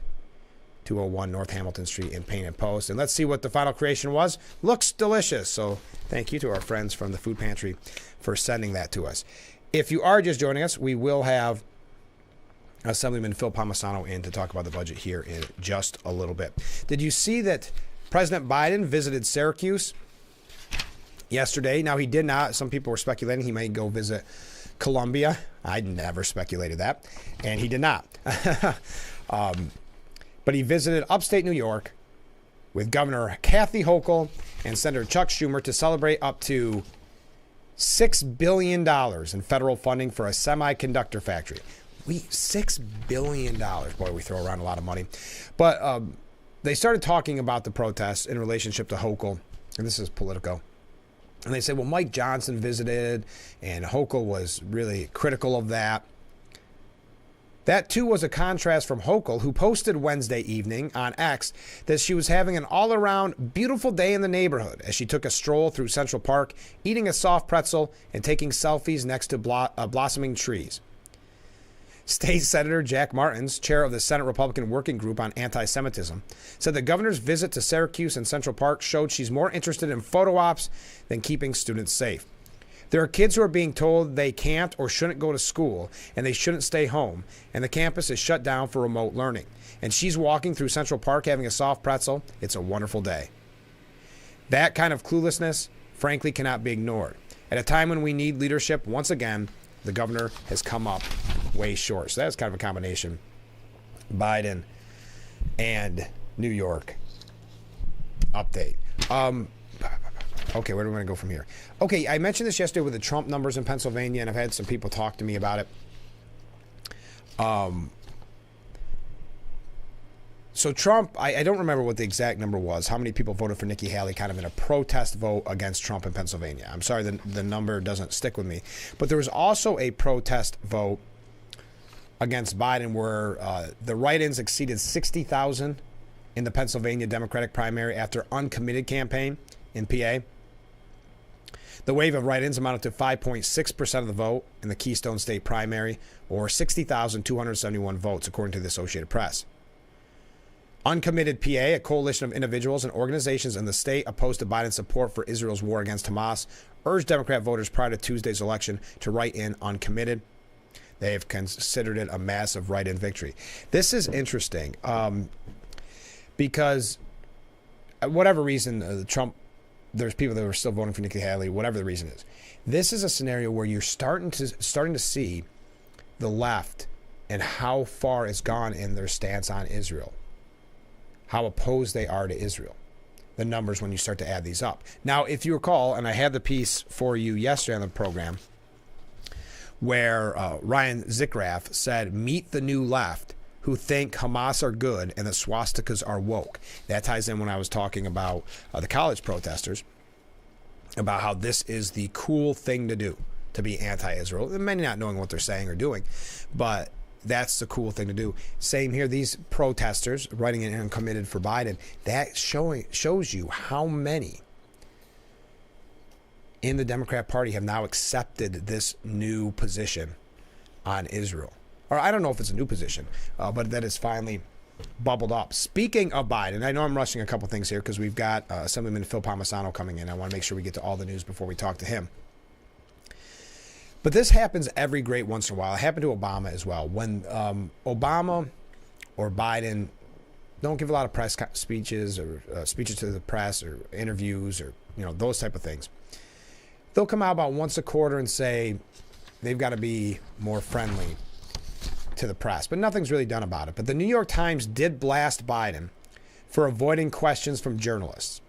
201 North Hamilton Street in Paint and Post. And let's see what the final creation was. Looks delicious. So thank you to our friends from the Food Pantry for sending that to us. If you are just joining us, we will have Assemblyman Phil Palmisano in to talk about the budget here in just a little bit. Did you see that President Biden visited Syracuse yesterday? Now, he did not. Some people were speculating he might go visit Columbia. I never speculated that. And he did not. But he visited upstate New York with Governor Kathy Hochul and Senator Chuck Schumer to celebrate up to $6 billion in federal funding for a semiconductor factory. $6 billion. Boy, we throw around a lot of money. But they started talking about the protests in relationship to Hochul, and this is Politico. And they said, well, Mike Johnson visited, and Hochul was really critical of that. That, too, was a contrast from Hochul, who posted Wednesday evening on X that she was having an all-around beautiful day in the neighborhood as she took a stroll through Central Park, eating a soft pretzel and taking selfies next to blossoming trees. State Senator Jack Martins, chair of the Senate Republican Working Group on Anti-Semitism, said the governor's visit to Syracuse and Central Park showed she's more interested in photo ops than keeping students safe. There are kids who are being told they can't or shouldn't go to school and they shouldn't stay home, and the campus is shut down for remote learning. And she's walking through Central Park having a soft pretzel. It's a wonderful day. That kind of cluelessness, frankly, cannot be ignored. At a time when we need leadership, once again, the governor has come up way short. So that's kind of a combination. Biden and New York update. Okay, where do we want to go from here? Okay, I mentioned this yesterday with the Trump numbers in Pennsylvania, and I've had some people talk to me about it. So Trump, I don't remember what the exact number was, how many people voted for Nikki Haley kind of in a protest vote against Trump in Pennsylvania. I'm sorry, the number doesn't stick with me. But there was also a protest vote against Biden where the write-ins exceeded 60,000 in the Pennsylvania Democratic primary after uncommitted campaign in PA. The wave of write-ins amounted to 5.6% of the vote in the Keystone State primary, or 60,271 votes, according to the Associated Press. Uncommitted PA, a coalition of individuals and organizations in the state opposed to Biden's support for Israel's war against Hamas, urged Democrat voters prior to Tuesday's election to write in uncommitted. They have considered it a massive write-in victory. This is interesting because, whatever reason, there's people that are still voting for Nikki Haley, whatever the reason is. This is a scenario where you're starting to see the left and how far it's gone in their stance on Israel. How opposed they are to Israel. The numbers when you start to add these up. Now, if you recall, and I had the piece for you yesterday on the program, where Ryan Zickraff said, meet the new left who think Hamas are good and the swastikas are woke. That ties in when I was talking about the college protesters, about how this is the cool thing to do, to be anti-Israel. Many not knowing what they're saying or doing, but that's the cool thing to do. Same here, these protesters writing in uncommitted for Biden, that shows you how many in the Democrat Party have now accepted this new position on Israel. Or I don't know if it's a new position, but that is finally bubbled up. Speaking of Biden, I know I'm rushing a couple things here because we've got Assemblyman Phil Palmisano coming in. I want to make sure we get to all the news before we talk to him. But this happens every great once in a while. It happened to Obama as well. When Obama or Biden don't give a lot of press speeches or speeches to the press or interviews or those type of things, they'll come out about once a quarter and say they've got to be more friendly to the press. But nothing's really done about it. But the New York Times did blast Biden for avoiding questions from journalists.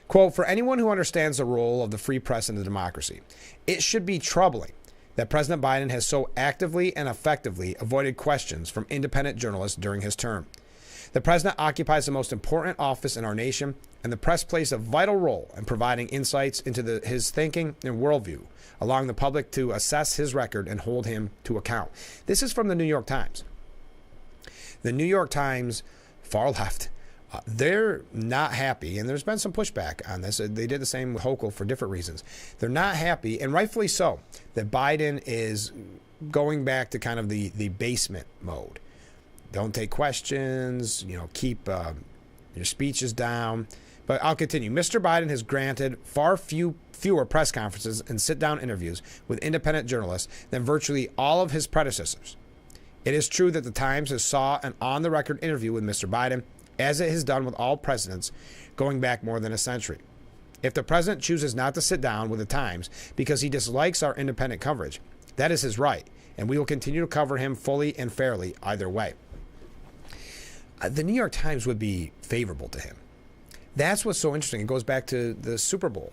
Quote, for anyone who understands the role of the free press in the democracy, it should be troubling that President Biden has so actively and effectively avoided questions from independent journalists during his term. The president occupies the most important office in our nation, and the press plays a vital role in providing insights into his thinking and worldview, allowing the public to assess his record and hold him to account. This is from the New York Times. The New York Times, far left, they're not happy, and there's been some pushback on this. They did the same with Hochul for different reasons. They're not happy, and rightfully so, that Biden is going back to kind of the basement mode. Don't take questions, keep your speeches down. But I'll continue. Mr. Biden has granted far fewer press conferences and sit-down interviews with independent journalists than virtually all of his predecessors. It is true that the Times has sought an on-the-record interview with Mr. Biden, as it has done with all presidents going back more than a century. If the president chooses not to sit down with the Times because he dislikes our independent coverage, that is his right, and we will continue to cover him fully and fairly either way. The New York Times would be favorable to him. That's what's so interesting. It goes back to the Super Bowl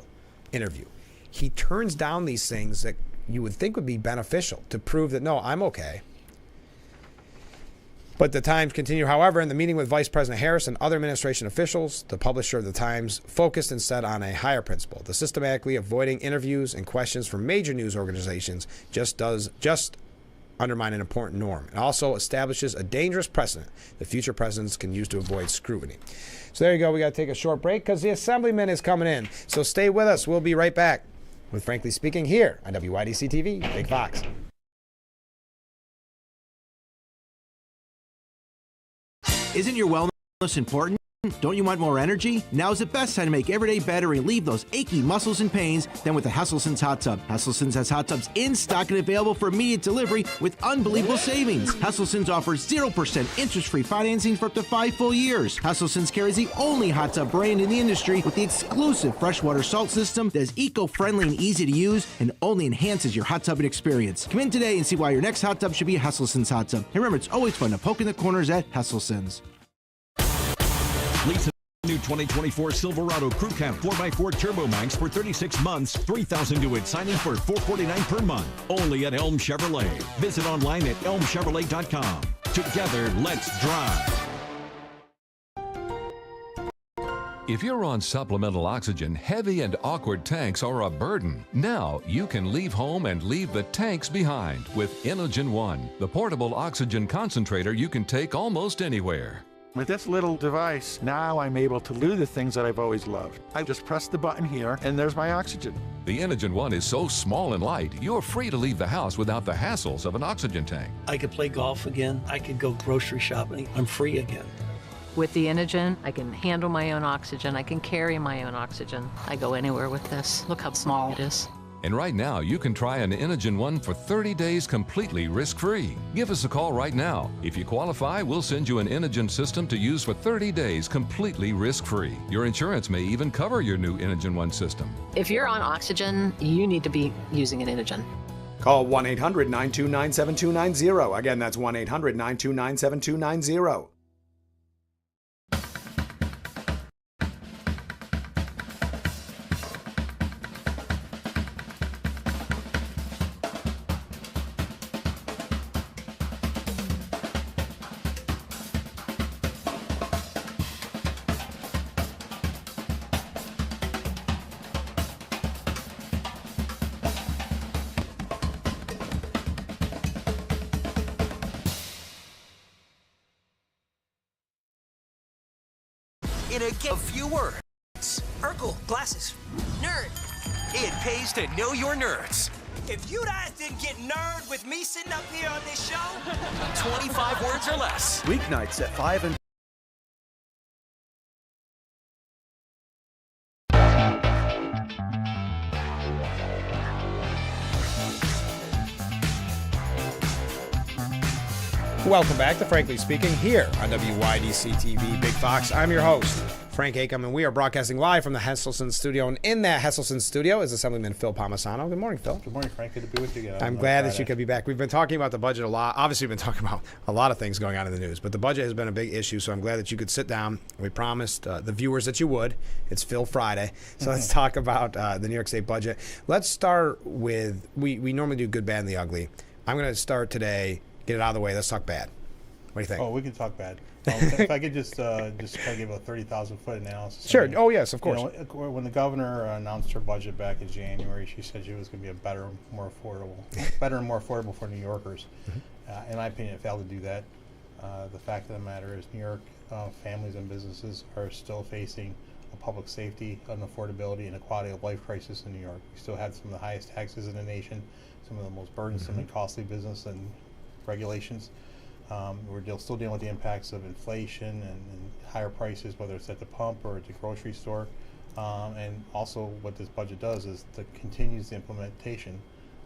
interview. He turns down these things that you would think would be beneficial to prove that, no, I'm okay. But the Times continue, however, in the meeting with Vice President Harris and other administration officials, the publisher of the Times focused instead on a higher principle. The systematically avoiding interviews and questions from major news organizations just undermine an important norm. It also establishes a dangerous precedent that future presidents can use to avoid scrutiny. So there you go. We got to take a short break because the Assemblyman is coming in. So stay with us. We'll be right back with Frankly Speaking here on WYDC TV, Big Fox. Isn't your wellness important? Don't you want more energy? Now's the best time to make every day better and relieve those achy muscles and pains than with the Hesselsen's Hot Tub. Hesselsen's has hot tubs in stock and available for immediate delivery with unbelievable savings. Hesselsen's offers 0% interest-free financing for up to 5 full years. Hesselsen's carries the only hot tub brand in the industry with the exclusive freshwater salt system that is eco-friendly and easy to use and only enhances your hot tubbing experience. Come in today and see why your next hot tub should be a Hesselsen's hot tub. And remember, it's always fun to poke in the corners at Hesselsen's. Lease a new 2024 Silverado Crew Cab 4x4 Turbo Max for 36 months, $3,000 due at signing for $449 per month. Only at Elm Chevrolet. Visit online at elmchevrolet.com. Together, let's drive. If you're on supplemental oxygen, heavy and awkward tanks are a burden. Now you can leave home and leave the tanks behind with Inogen One, the portable oxygen concentrator you can take almost anywhere. With this little device, now I'm able to do the things that I've always loved. I just press the button here, and there's my oxygen. The Inogen One is so small and light, you're free to leave the house without the hassles of an oxygen tank. I could play golf again. I could go grocery shopping. I'm free again. With the Inogen, I can handle my own oxygen. I can carry my own oxygen. I go anywhere with this. Look how small it is. And right now, you can try an Inogen One for 30 days completely risk-free. Give us a call right now. If you qualify, we'll send you an Inogen system to use for 30 days completely risk-free. Your insurance may even cover your new Inogen One system. If you're on oxygen, you need to be using an Inogen. Call 1-800-929-7290. Again, that's 1-800-929-7290. In a few words. Urkel, glasses. Nerd. It pays to know your nerds. If you guys didn't get nerd with me sitting up here on this show, 25 words or less. Weeknights at 5 and Welcome back to Frankly Speaking here on WYDC TV Big Fox. I'm your host, Frank Acom, and we are broadcasting live from the Hesselson studio. And in that Hesselson studio is Assemblyman Phil Palmisano. Good morning, Phil. Good morning, Frank. Good to be with you again. I'm glad that you could be back. We've been talking about the budget a lot. Obviously, we've been talking about a lot of things going on in the news, but the budget has been a big issue, so I'm glad that you could sit down. We promised the viewers that you would. It's Phil Friday, so let's talk about the New York State budget. Let's start with, we normally do good, bad, and the ugly. I'm going to start today, get it out of the way. Let's talk bad. What do you think? Oh, we can talk bad. If I could just kind of give a 30,000-foot analysis. Sure. Oh, yes, of course. You know, when the governor announced her budget back in January, she said she was going to be a better and more affordable for New Yorkers. Mm-hmm. In my opinion, it failed to do that. The fact of the matter is New York families and businesses are still facing a public safety, an affordability, and a quality of life crisis in New York. We still have some of the highest taxes in the nation, some of the most burdensome and costly business and regulations. We're still dealing with the impacts of inflation and higher prices, whether it's at the pump or at the grocery store. And also what this budget does is continues the implementation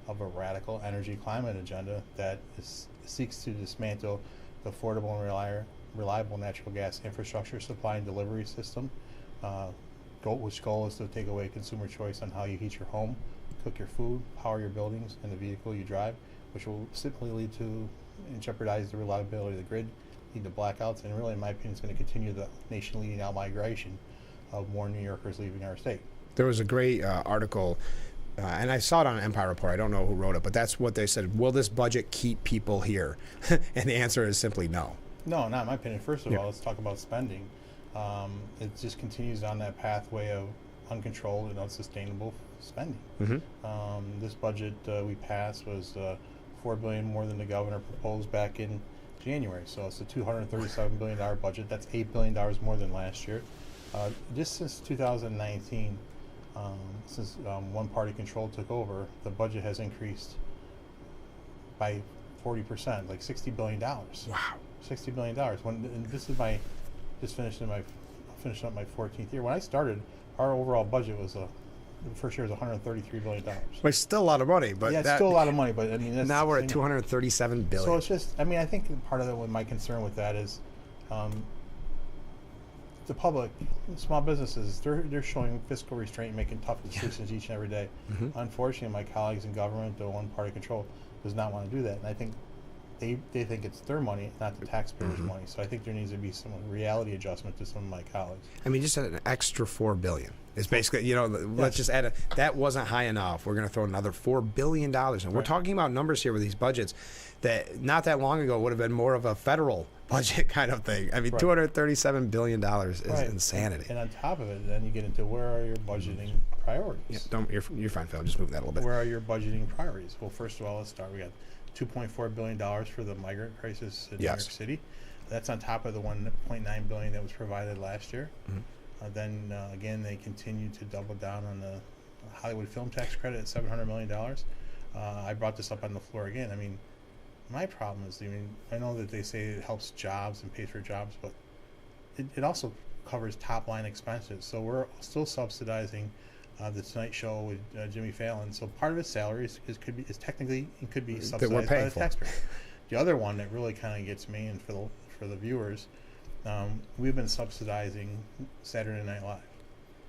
of a radical energy climate agenda that seeks to dismantle the affordable and reliable natural gas infrastructure supply and delivery system, which goal is to take away consumer choice on how you heat your home, cook your food, power your buildings, and the vehicle you drive, which will simply lead to and jeopardize the reliability of the grid, lead to blackouts, and really, in my opinion, it's going to continue the nation-leading out-migration of more New Yorkers leaving our state. There was a great article, and I saw it on Empire Report. I don't know who wrote it, but that's what they said. Will this budget keep people here? And the answer is simply no. No, not in my opinion. First of all, let's talk about spending. It just continues on that pathway of uncontrolled and unsustainable spending. Mm-hmm. This budget we passed was $4 billion more than the governor proposed back in January. So it's a $237 billion budget. That's $8 billion more than last year. Just since 2019, since one-party control took over, the budget has increased by 40%, like $60 billion. Wow. $60 billion. And this is finishing up my 14th year. When I started, our overall budget was the first year was $133 billion. Well, it's still a lot of money, but yeah, it's still a lot of money. But I mean, now we're at $237 billion. So it's just, I mean, I think part of my concern with that is the public, small businesses, they're showing fiscal restraint, making tough decisions each and every day. Mm-hmm. Unfortunately, my colleagues in government, the one-party control, does not want to do that. And I think they think it's their money, not the taxpayers' money. So I think there needs to be some reality adjustment to some of my colleagues. I mean, just an extra $4 billion. It's basically, you know, let's just add that wasn't high enough. We're going to throw another $4 billion. And we're talking about numbers here with these budgets that not that long ago would have been more of a federal budget kind of thing. I mean, $237 billion is insanity. And on top of it, then you get into where are your budgeting priorities? Yeah, you're fine, Phil. Just move that a little bit. Where are your budgeting priorities? Well, first of all, let's start. We got $2.4 billion for the migrant crisis in New York City. That's on top of the $1.9 billion that was provided last year. Then again, they continue to double down on the Hollywood film tax credit at $700 million. I brought this up on the floor again. I mean, my problem is, I mean, I know that they say it helps jobs and pays for jobs, but it also covers top line expenses. So we're still subsidizing the Tonight Show with Jimmy Fallon. So part of his salary is technically it could be subsidized by the taxpayer. The other one that really kind of gets me and for the viewers, we've been subsidizing Saturday Night Live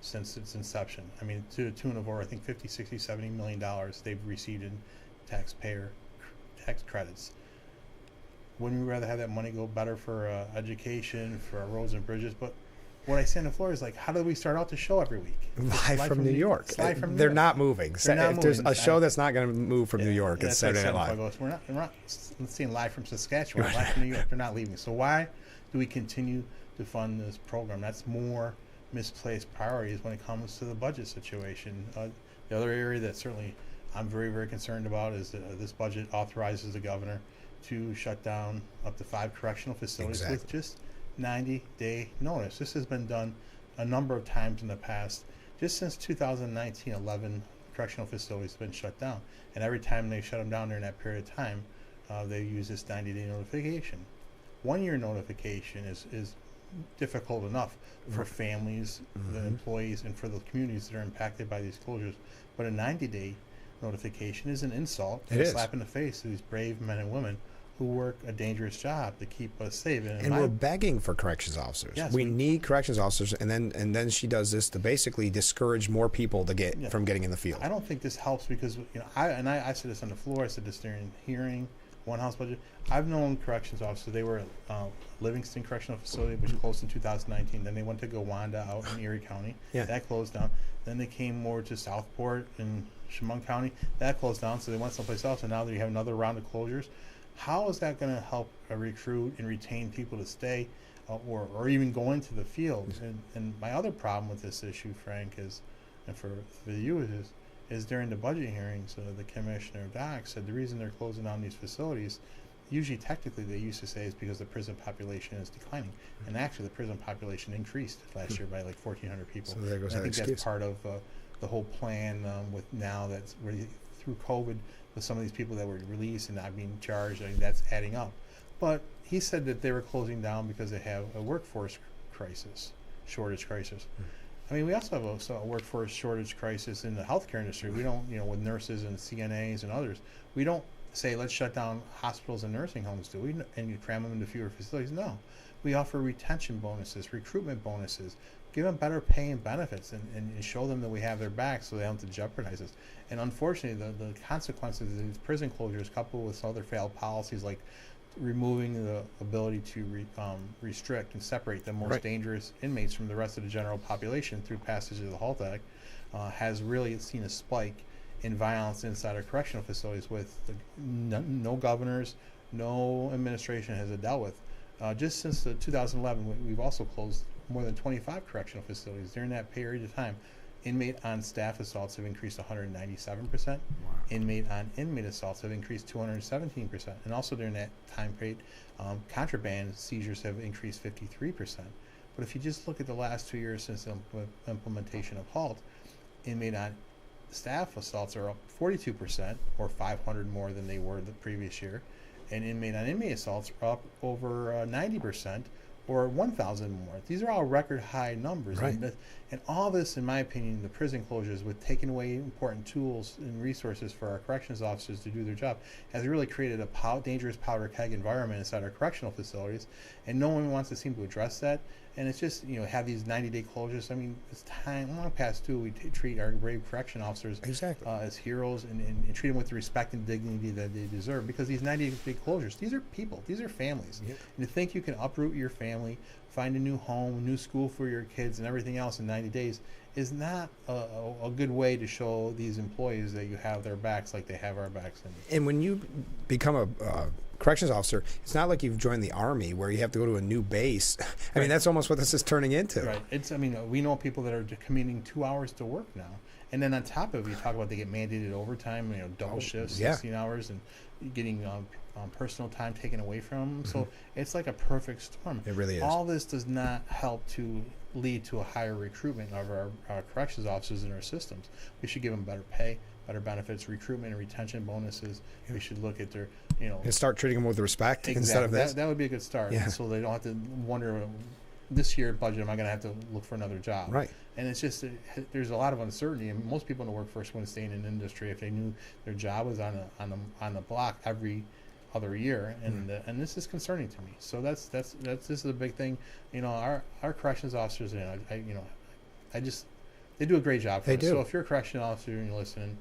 since its inception. I mean, to the tune of over, I think, $50, $60, $70 million they've received in taxpayer tax credits. Wouldn't we rather have that money go better for education, for roads and bridges? But what I say on the floor is, like, how do we start out the show every week? Live from New York. They're not moving. If there's a show that's not going to move from New York, it's Saturday Night Live. We're not seeing live from Saskatchewan, live from New York. They're not leaving. So why do we continue to fund this program? That's more misplaced priorities when it comes to the budget situation. The other area that certainly I'm very, very concerned about is that this budget authorizes the governor to shut down up to 5 correctional facilities with just 90-day notice. This has been done a number of times in the past. Just since 2019, 11 correctional facilities have been shut down. And every time they shut them down during that period of time, they use this 90-day notification. 1-year notification is difficult enough for families, the employees, and for the communities that are impacted by these closures. But a 90-day notification is an insult, a slap in the face to these brave men and women who work a dangerous job to keep us safe. And we're begging for corrections officers. Yes, we need corrections officers, and then she does this to basically discourage more people to get from getting in the field. I don't think this helps because, you know, I said this on the floor. I said this during hearing one House budget. I've known corrections officers. They were at Livingston Correctional Facility, which closed in 2019. Then they went to Gowanda out in Erie County. That closed down. Then they came more to Southport in Chemung County. That closed down, so they went someplace else, and now they have another round of closures. How is that going to help recruit and retain people to stay or even go into the field? And my other problem with this issue, Frank, is, and for you, is during the budget hearings, the Commissioner Doc said the reason they're closing down these facilities, usually technically they used to say is because the prison population is declining. And actually the prison population increased last year by like 1,400 people. So there goes I think that's part of the whole plan with now that's really through COVID with some of these people that were released and not being charged. I mean, that's adding up. But he said that they were closing down because they have a workforce crisis, shortage crisis. I mean, we also have a workforce shortage crisis in the healthcare industry. We don't, with nurses and CNAs and others, we don't say, let's shut down hospitals and nursing homes, do we? And you cram them into fewer facilities. No. We offer retention bonuses, recruitment bonuses, give them better pay and benefits, and show them that we have their back so they don't have to jeopardize us. And unfortunately, the consequences of these prison closures, coupled with other failed policies like removing the ability to restrict and separate the most dangerous inmates from the rest of the general population through passage of the HALT Act, has really seen a spike in violence inside our correctional facilities with no governors, no administration has it dealt with. Just since 2011, we've also closed more than 25 correctional facilities. During that period of time, inmate on staff assaults have increased 197%. Wow. Inmate on inmate assaults have increased 217%. And also during that time period, contraband seizures have increased 53%. But if you just look at the last 2 years since the implementation of HALT, inmate on staff assaults are up 42%, or 500 more than they were the previous year. And inmate on inmate assaults are up over 90%, or 1,000 more. These are all record high numbers. Right. And all this, in my opinion, the prison closures with taking away important tools and resources for our corrections officers to do their job has really created a dangerous powder keg environment inside our correctional facilities, and no one wants to seem to address that. And it's just, have these 90-day closures. I mean, it's time long past due. We treat our brave correction officers as heroes and treat them with the respect and dignity that they deserve, because these 90-day closures, these are people, these are families. And to think you can uproot your family, find a new home, new school for your kids, and everything else in 90 days is not a good way to show these employees that you have their backs like they have our backs. And when you become a corrections officer, it's not like you've joined the Army where you have to go to a new base. I mean, that's almost what this is turning into. Right. It's. I mean, we know people that are commuting 2 hours to work now, and then on top of it, you talk about they get mandated overtime, double shifts, 16 hours, and getting personal time taken away from them. So it's like a perfect storm. It really is. All this does not help to lead to a higher recruitment of our corrections officers in our systems. We should give them better pay, better benefits, recruitment and retention bonuses. We should look at their, and start treating them with respect instead of this. That would be a good start. Yeah. So they don't have to wonder, this year budget, am I going to have to look for another job? Right. And it's just, there's a lot of uncertainty, and most people in the workforce want to stay in an industry if they knew their job was on the block every other year, and this is concerning to me. So this is a big thing. Our corrections officers, they do a great job for us. So if you're a corrections officer and you're listening,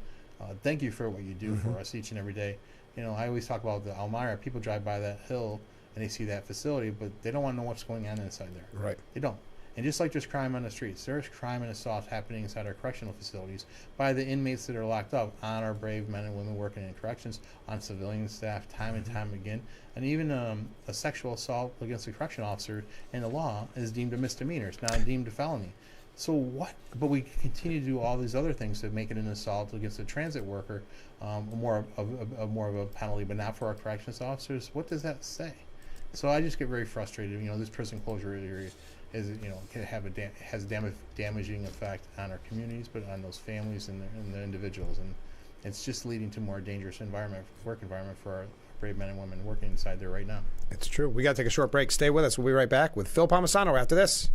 thank you for what you do for us each and every day. I always talk about the Elmira. People drive by that hill and they see that facility, but they don't want to know what's going on inside there. Right. They don't. And just like there's crime on the streets, there's crime and assault happening inside our correctional facilities by the inmates that are locked up, on our brave men and women working in corrections, on civilian staff, time and time again. And even a sexual assault against a correction officer in the law is deemed a misdemeanor. It's not deemed a felony. So what? But we continue to do all these other things to make it an assault against a transit worker, more of a penalty, but not for our corrections officers. What does that say? So I just get very frustrated. This prison closure area is, can have has damaging effect on our communities, but on those families and the individuals, and it's just leading to more dangerous work environment for our brave men and women working inside there right now. It's true. We got to take a short break. Stay with us. We'll be right back with Phil Palmisano after this.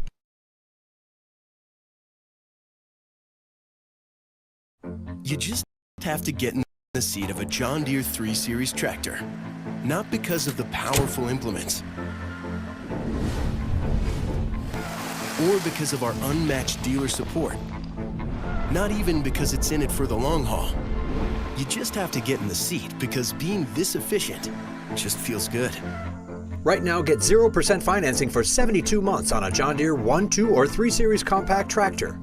You just have to get in the seat of a John Deere 3 Series tractor. Not because of the powerful implements, or because of our unmatched dealer support. Not even because it's in it for the long haul. You just have to get in the seat because being this efficient just feels good. Right now, get 0% financing for 72 months on a John Deere 1, 2, or 3 Series compact tractor.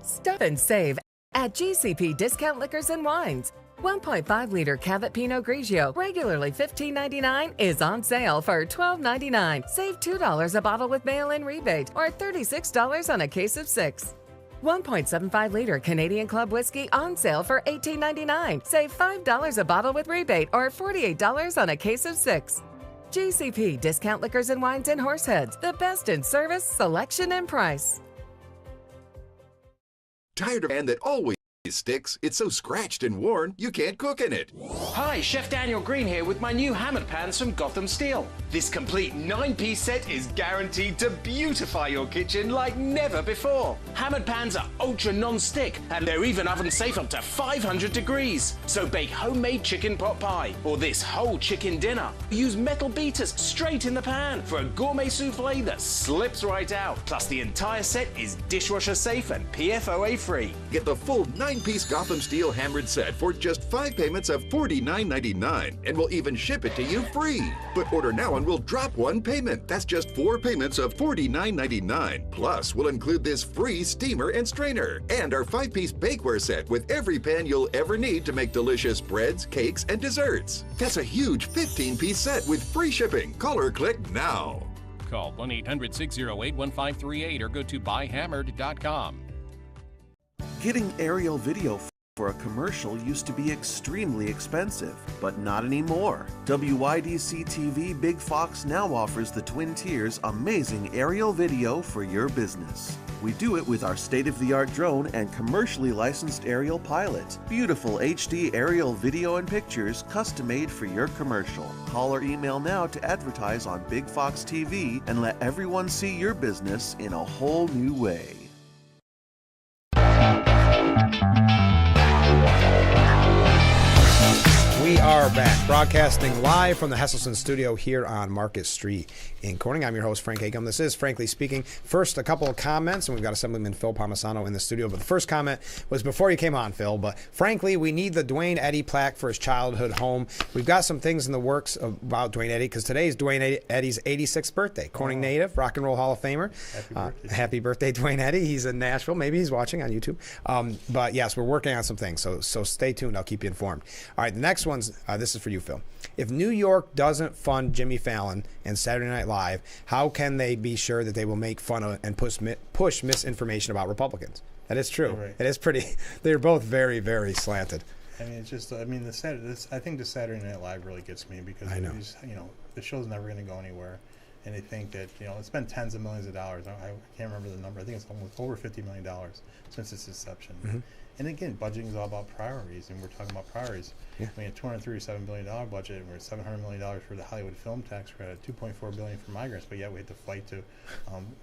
Stop and save at GCP Discount Liquors and Wines. 1.5-liter Cavett Pinot Grigio, regularly $15.99, is on sale for $12.99. Save $2 a bottle with mail-in rebate, or $36 on a case of 6. 1.75-liter Canadian Club Whiskey on sale for $18.99. Save $5 a bottle with rebate, or $48 on a case of 6. GCP Discount Liquors and Wines in Horseheads, the best in service, selection, and price. Tired of a pan that always sticks? It's so scratched and worn, you can't cook in it. Hi, Chef Daniel Green here with my new hammered pans from Gotham Steel. This complete 9-piece set is guaranteed to beautify your kitchen like never before. Hammered pans are ultra non-stick, and they're even oven safe up to 500 degrees. So bake homemade chicken pot pie or this whole chicken dinner. Use metal beaters straight in the pan for a gourmet souffle that slips right out. Plus the entire set is dishwasher safe and PFOA free. Get the full 9-piece Gotham Steel hammered set for just 5 payments of $49.99, and we'll even ship it to you free. But order now and we'll drop 1 payment. That's just 4 payments of $49.99. Plus, we'll include this free steamer and strainer, and our 5-piece bakeware set with every pan you'll ever need to make delicious breads, cakes, and desserts. That's a huge 15-piece set with free shipping. Call or click now. Call 1-800-608-1538 or go to buyhammered.com. Getting aerial video for a commercial used to be extremely expensive, but not anymore. WYDC TV Big Fox now offers the Twin Tiers amazing aerial video for your business. We do it with our state-of-the-art drone and commercially licensed aerial pilot. Beautiful HD aerial video and pictures custom-made for your commercial. Call or email now to advertise on Big Fox TV and let everyone see your business in a whole new way. We are back, broadcasting live from the Hesselson studio here on Market Street in Corning. I'm your host, Frank Akam. This is Frankly Speaking. First, a couple of comments, and we've got Assemblyman Phil Palmisano in the studio. But the first comment was before you came on, Phil. But frankly, we need the Dwayne Eddy plaque for his childhood home. We've got some things in the works about Dwayne Eddy, because today is Dwayne Eddy's 86th birthday. Corning native, Rock and Roll Hall of Famer. Happy birthday, Dwayne Eddy. He's in Nashville. Maybe he's watching on YouTube. But yes, we're working on some things, so stay tuned. I'll keep you informed. All right, the next one's this is for you, Phil. If New York doesn't fund Jimmy Fallon and Saturday Night Live, how can they be sure that they will make fun of and push misinformation about Republicans? That is true. Right. It is pretty. They're both very, very slanted. I mean, it's just. I mean, I think the Saturday Night Live really gets me, because I know. The show's never going to go anywhere, and they think that it's spent tens of millions of dollars. I can't remember the number. I think it's almost over $50 million since its inception. Mm-hmm. And again, budgeting is all about priorities, and we're talking about priorities. Yeah. I mean, a $237 billion budget, and we're at $700 million for the Hollywood film tax credit, $2.4 billion for migrants, but yet we had to fight to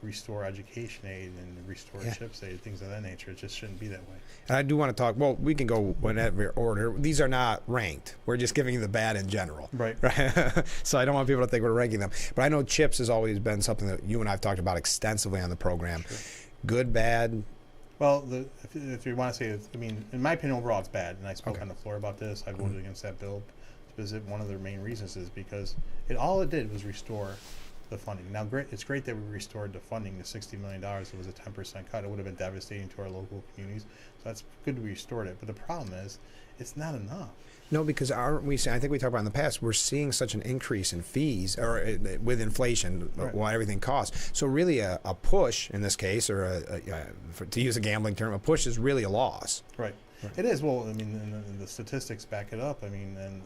restore education aid and restore CHIPS aid, things of that nature. It just shouldn't be that way. And I do want to talk. Well, we can go whenever order. These are not ranked. We're just giving you the bad in general. Right. So I don't want people to think we're ranking them. But I know CHIPS has always been something that you and I have talked about extensively on the program. Sure. Good, bad. Well, if you want to say, I mean, in my opinion, overall, it's bad. And I spoke on the floor about this. I voted against that bill because one of the main reasons is because all it did was restore the funding. Now, it's great that we restored the funding to $60 million. It was a 10% cut. It would have been devastating to our local communities. So that's good we restored it. But the problem is, it's not enough. No, because I think we talked about in the past, we're seeing such an increase in fees or with inflation, what everything costs. So really a push in this case, or to use a gambling term, a push is really a loss. Right. It is. Well, I mean, and the statistics back it up. I mean, and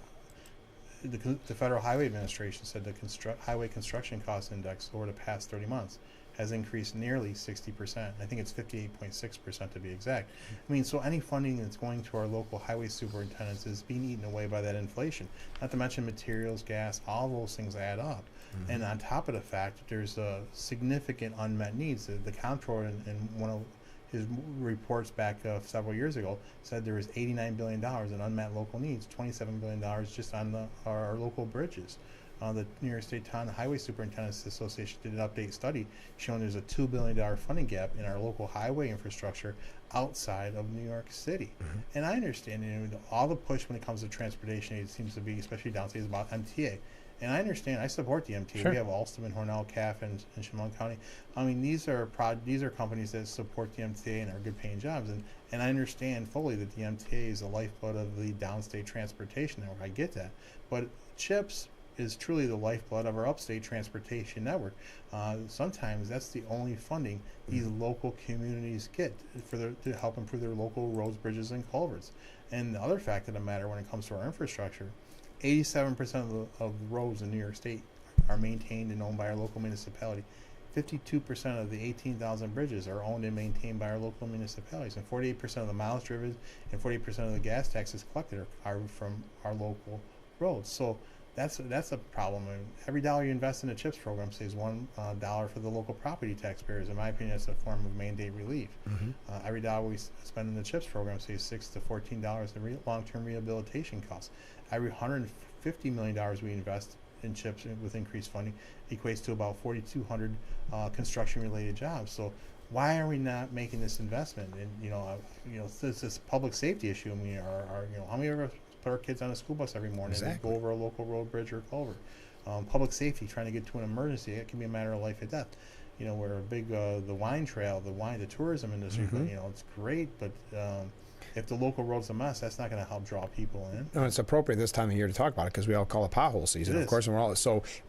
the Federal Highway Administration said the highway construction cost index over the past 30 months has increased nearly 60%. I think it's 58.6% to be exact. I mean, so any funding that's going to our local highway superintendents is being eaten away by that inflation. Not to mention materials, gas, all those things add up. Mm-hmm. And on top of the fact, there's significant unmet needs. The comptroller in one of his reports back several years ago said there was $89 billion in unmet local needs, $27 billion just on our local bridges. The New York State Town Highway Superintendents Association did an update study showing there's a $2 billion funding gap in our local highway infrastructure outside of New York City. Mm-hmm. And I understand all the push when it comes to transportation aid seems to be, especially downstate, is about MTA. And I understand, I support the MTA. Sure. We have Alstom, Hornell, CAF, and Chemung County. I mean, these are companies that support the MTA and are good paying jobs. And I understand fully that the MTA is the lifeblood of the downstate transportation network. I get that. But CHIPS is truly the lifeblood of our upstate transportation network. Sometimes that's the only funding these local communities get to help improve their local roads, bridges, and culverts. And the other fact of the matter when it comes to our infrastructure, 87% of the roads in New York State are maintained and owned by our local municipality. 52% of the 18,000 bridges are owned and maintained by our local municipalities, and 48% of the miles driven and 48% of the gas taxes collected are from our local roads. So that's a problem. I mean, every dollar you invest in the CHIPS program saves $1 for the local property taxpayers. In my opinion, that's a form of mandate relief. Mm-hmm. Every dollar we spend in the CHIPS program saves $6 to $14 in long-term rehabilitation costs. Every $150 million we invest in CHIPS with increased funding equates to about 4,200 construction-related jobs. So why are we not making this investment? And it's this public safety issue. I mean, how many of us put our kids on a school bus every morning and go over a local road, bridge, or culvert? Public safety, trying to get to an emergency, it can be a matter of life or death. We're a big the wine trail, the tourism industry. Mm-hmm. But it's great, but if the local road's a mess, that's not going to help draw people in. No, it's appropriate this time of year to talk about it because we all call it pothole season, It of is. course, and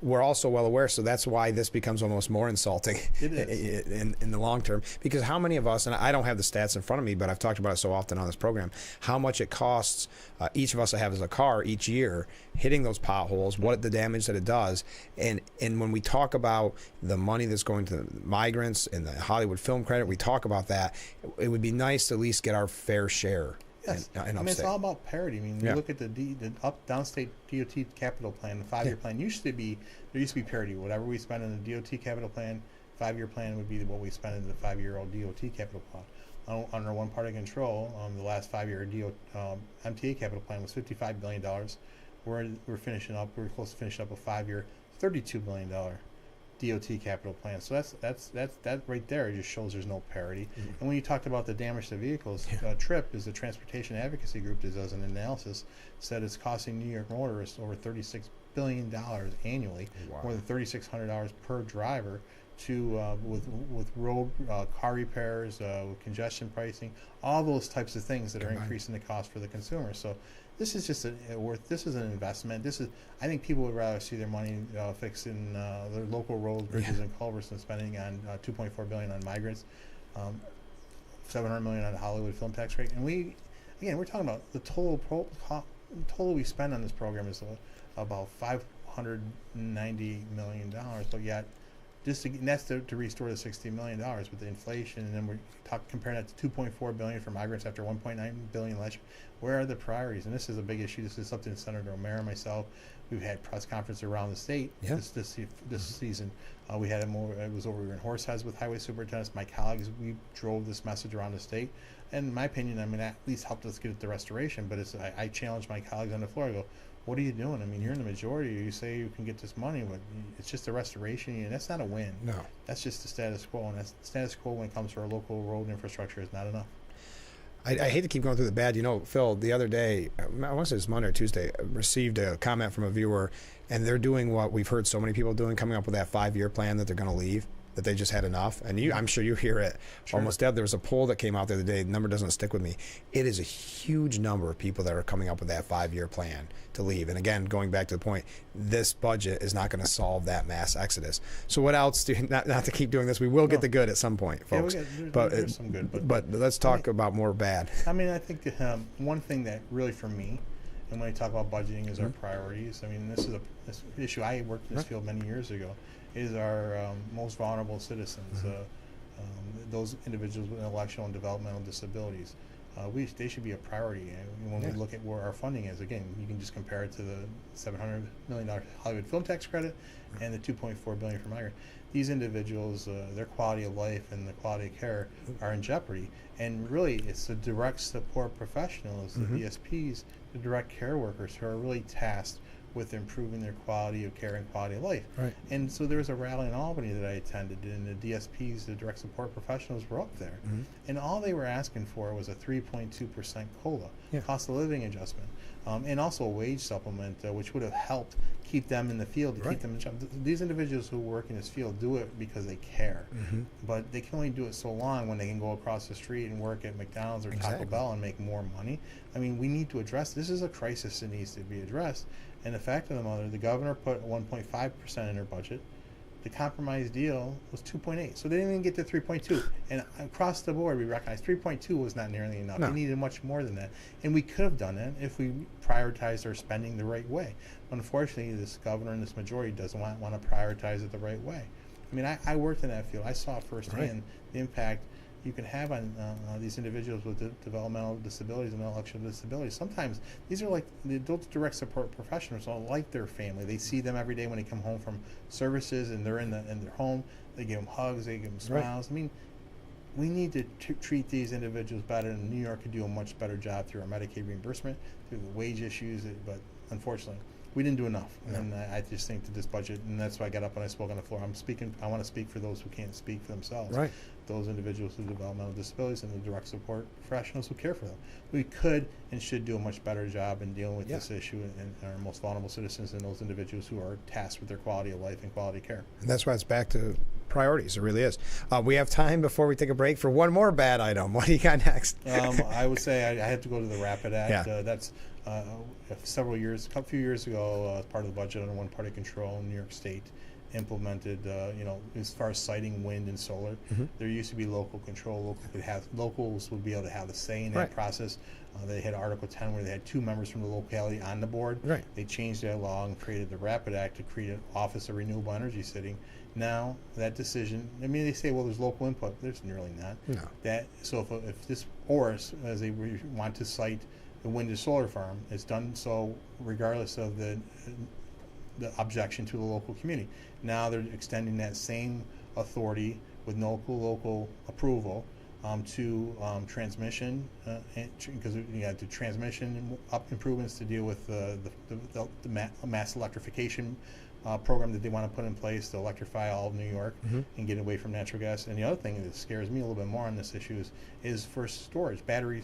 we're also well aware. So that's why this becomes almost more insulting in the long term. Because how many of us, and I don't have the stats in front of me, but I've talked about it so often on this program, how much it costs each of us to have as a car each year hitting those potholes, what the damage that it does, and when we talk about the money that's going to migrants and the Hollywood film credit, we talk about that. It would be nice to at least get our fair share. Yes, in I mean, upstate. it's all about parity. I mean, you look at the downstate DOT capital plan, the 5-year plan. There used to be parity. Whatever we spend in the DOT capital plan, 5-year plan would be what we spend in the 5-year-old DOT capital plan. Under one party control, the last 5-year MTA capital plan was $55 billion. We're finishing up. We're close to finishing up a 5-year, $32 billion DOT capital plan. So that right there. It just shows there's no parity. And when you talked about the damage to vehicles, TRIP is the Transportation Advocacy Group that does an analysis, said it's costing New York motorists over $36 billion annually, more than $3,600 per driver, to with road car repairs, with congestion pricing, all those types of things that are increasing the cost for the consumer. So this is just this is an investment. I think people would rather see their money fixing their local roads, bridges, and culverts than spending on $2.4 billion on migrants, $700 million on the Hollywood film tax rate. And we're talking about the total we spend on this program is about $590 million, but yet and that's to restore the $60 million with the inflation, and then we're comparing that to $2.4 billion for migrants after $1.9 billion last year. Where are the priorities? And this is a big issue. This is something Senator O'Meara and myself, we've had press conferences around the state this season. We had it was over in Horseheads with highway superintendents. My colleagues, we drove this message around the state. And in my opinion, I mean, that at least helped us get it to restoration. But I challenge my colleagues on the floor. I go, what are you doing? I mean, you're in the majority. You say you can get this money, but it's just a restoration, and that's not a win. No. That's just the status quo, and that's the status quo when it comes to our local road infrastructure is not enough. I hate to keep going through the bad. You know, Phil, the other day, I want to say it was Monday or Tuesday, received a comment from a viewer, and they're doing what we've heard so many people doing, coming up with that 5-year plan that they're going to leave, that they just had enough. And I'm sure you hear it almost dead. There was a poll that came out the other day. The number doesn't stick with me. It is a huge number of people that are coming up with that 5-year plan to leave. And again, going back to the point, this budget is not going to solve that mass exodus. So what else not to keep doing this, we will get the good at some point, folks. There's some good. But let's talk about more bad. I mean, I think one thing that really for me, and when I talk about budgeting, is our priorities. I mean, this is this issue. I worked in this field many years ago. Is our most vulnerable citizens, those individuals with intellectual and developmental disabilities. They should be a priority. And when we look at where our funding is, again, you can just compare it to the $700 million Hollywood film tax credit and the $2.4 billion for migrant. These individuals, their quality of life and the quality of care are in jeopardy. And really, it's the direct support professionals, the DSPs, the direct care workers who are really tasked with improving their quality of care and quality of life. Right. And so there was a rally in Albany that I attended, and the DSPs, the direct support professionals, were up there. And all they were asking for was a 3.2% COLA, cost of living adjustment, and also a wage supplement, which would have helped keep them in the field, to keep them in job. These individuals who work in this field do it because they care, but they can only do it so long when they can go across the street and work at McDonald's or Taco Bell and make more money. I mean, we need to address this. Is a crisis that needs to be addressed. And the fact of the matter, the governor put 1.5% in her budget. The compromise deal was 2.8, so they didn't even get to 3.2. And across the board, we recognize 3.2 was not nearly enough. They needed much more than that, and we could have done it if we prioritized our spending the right way. Unfortunately, this governor and this majority doesn't want to prioritize it the right way. I mean, I worked in that field. I saw firsthand the impact you can have on these individuals with developmental disabilities and intellectual disabilities. Sometimes these are like the adult direct support professionals, all like their family. They see them every day when they come home from services, and they're in their home. They give them hugs, they give them smiles. I mean, we need to treat these individuals better, and New York could do a much better job through our Medicaid reimbursement, through the wage issues, but unfortunately, we didn't do enough. And I just think that this budget, and that's why I got up when I spoke on the floor. I want to speak for those who can't speak for themselves. Right. Those individuals with developmental disabilities and the direct support professionals who care for them. We could and should do a much better job in dealing with this issue and our most vulnerable citizens and those individuals who are tasked with their quality of life and quality care. And that's why it's back to priorities. It really is. We have time before we take a break for one more bad item. What do you got next? I would say I had to go to the Rapid Act. Yeah. That's a few years ago, as part of the budget under one-party control in New York State, implemented, as far as siting wind and solar, there used to be local control. Locals would be able to have a say in that process. They had Article 10 where they had 2 members from the locality on the board. Right. They changed that law and created the Rapid Act to create an Office of Renewable Energy sitting. Now that decision, they say, well, there's local input. There's really not. No. So if this, or as they want to site the wind and solar farm, it's done so regardless of the objection to the local community. Now they're extending that same authority with local approval to transmission, because you had the transmission improvements to deal with the mass electrification program that they want to put in place to electrify all of New York and get away from natural gas. And the other thing that scares me a little bit more on this issue is for storage, battery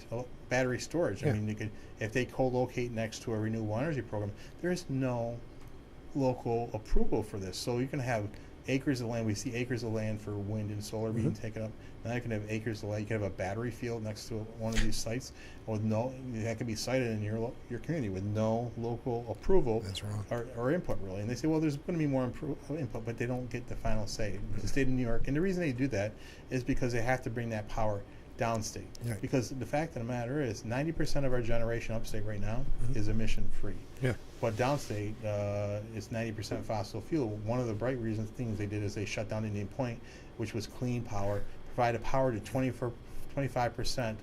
storage. Yeah. If they co-locate next to a renewable energy program, there's no local approval for this. So you can have acres of land. We see acres of land for wind and solar being taken up. Now you can have acres of land. You can have a battery field next to one of these sites with that can be sited in your community with no local approval. That's wrong. Or input, really. And they say, well, there's going to be more input, but they don't get the final say. The state of New York, and the reason they do that is because they have to bring that power downstate. Right. Because the fact of the matter is 90% of our generation upstate right now is emission free. Yeah. But downstate is 90% fossil fuel. One of the bright things they did is they shut down Indian Point, which was clean power, provided power to 25%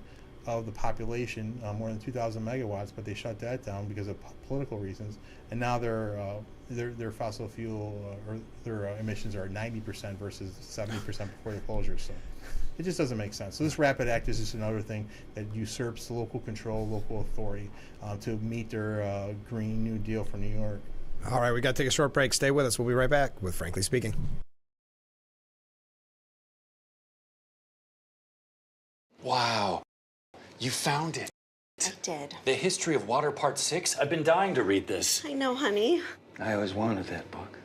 of the population, more than 2,000 megawatts, but they shut that down because of political reasons. And now their fossil fuel or their emissions are 90% versus 70% before the closure. So it just doesn't make sense. So this Rapid Act is just another thing that usurps the local control, local authority to meet their Green New Deal for New York. All right, we got to take a short break. Stay with us. We'll be right back with Frankly Speaking. Wow, you found it. I did. The History of Water Part 6? I've been dying to read this. I know, honey. I always wanted that book.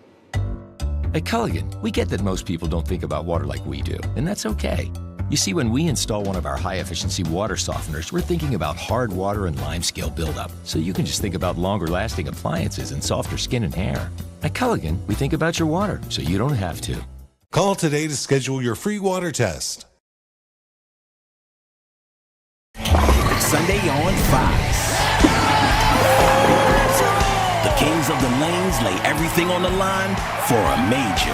At Culligan, we get that most people don't think about water like we do, and that's okay. You see, when we install one of our high-efficiency water softeners, we're thinking about hard water and lime scale buildup, so you can just think about longer-lasting appliances and softer skin and hair. At Culligan, we think about your water, so you don't have to. Call today to schedule your free water test. Sunday on Fox. The Kings of the Lanes lay everything on the line for a major.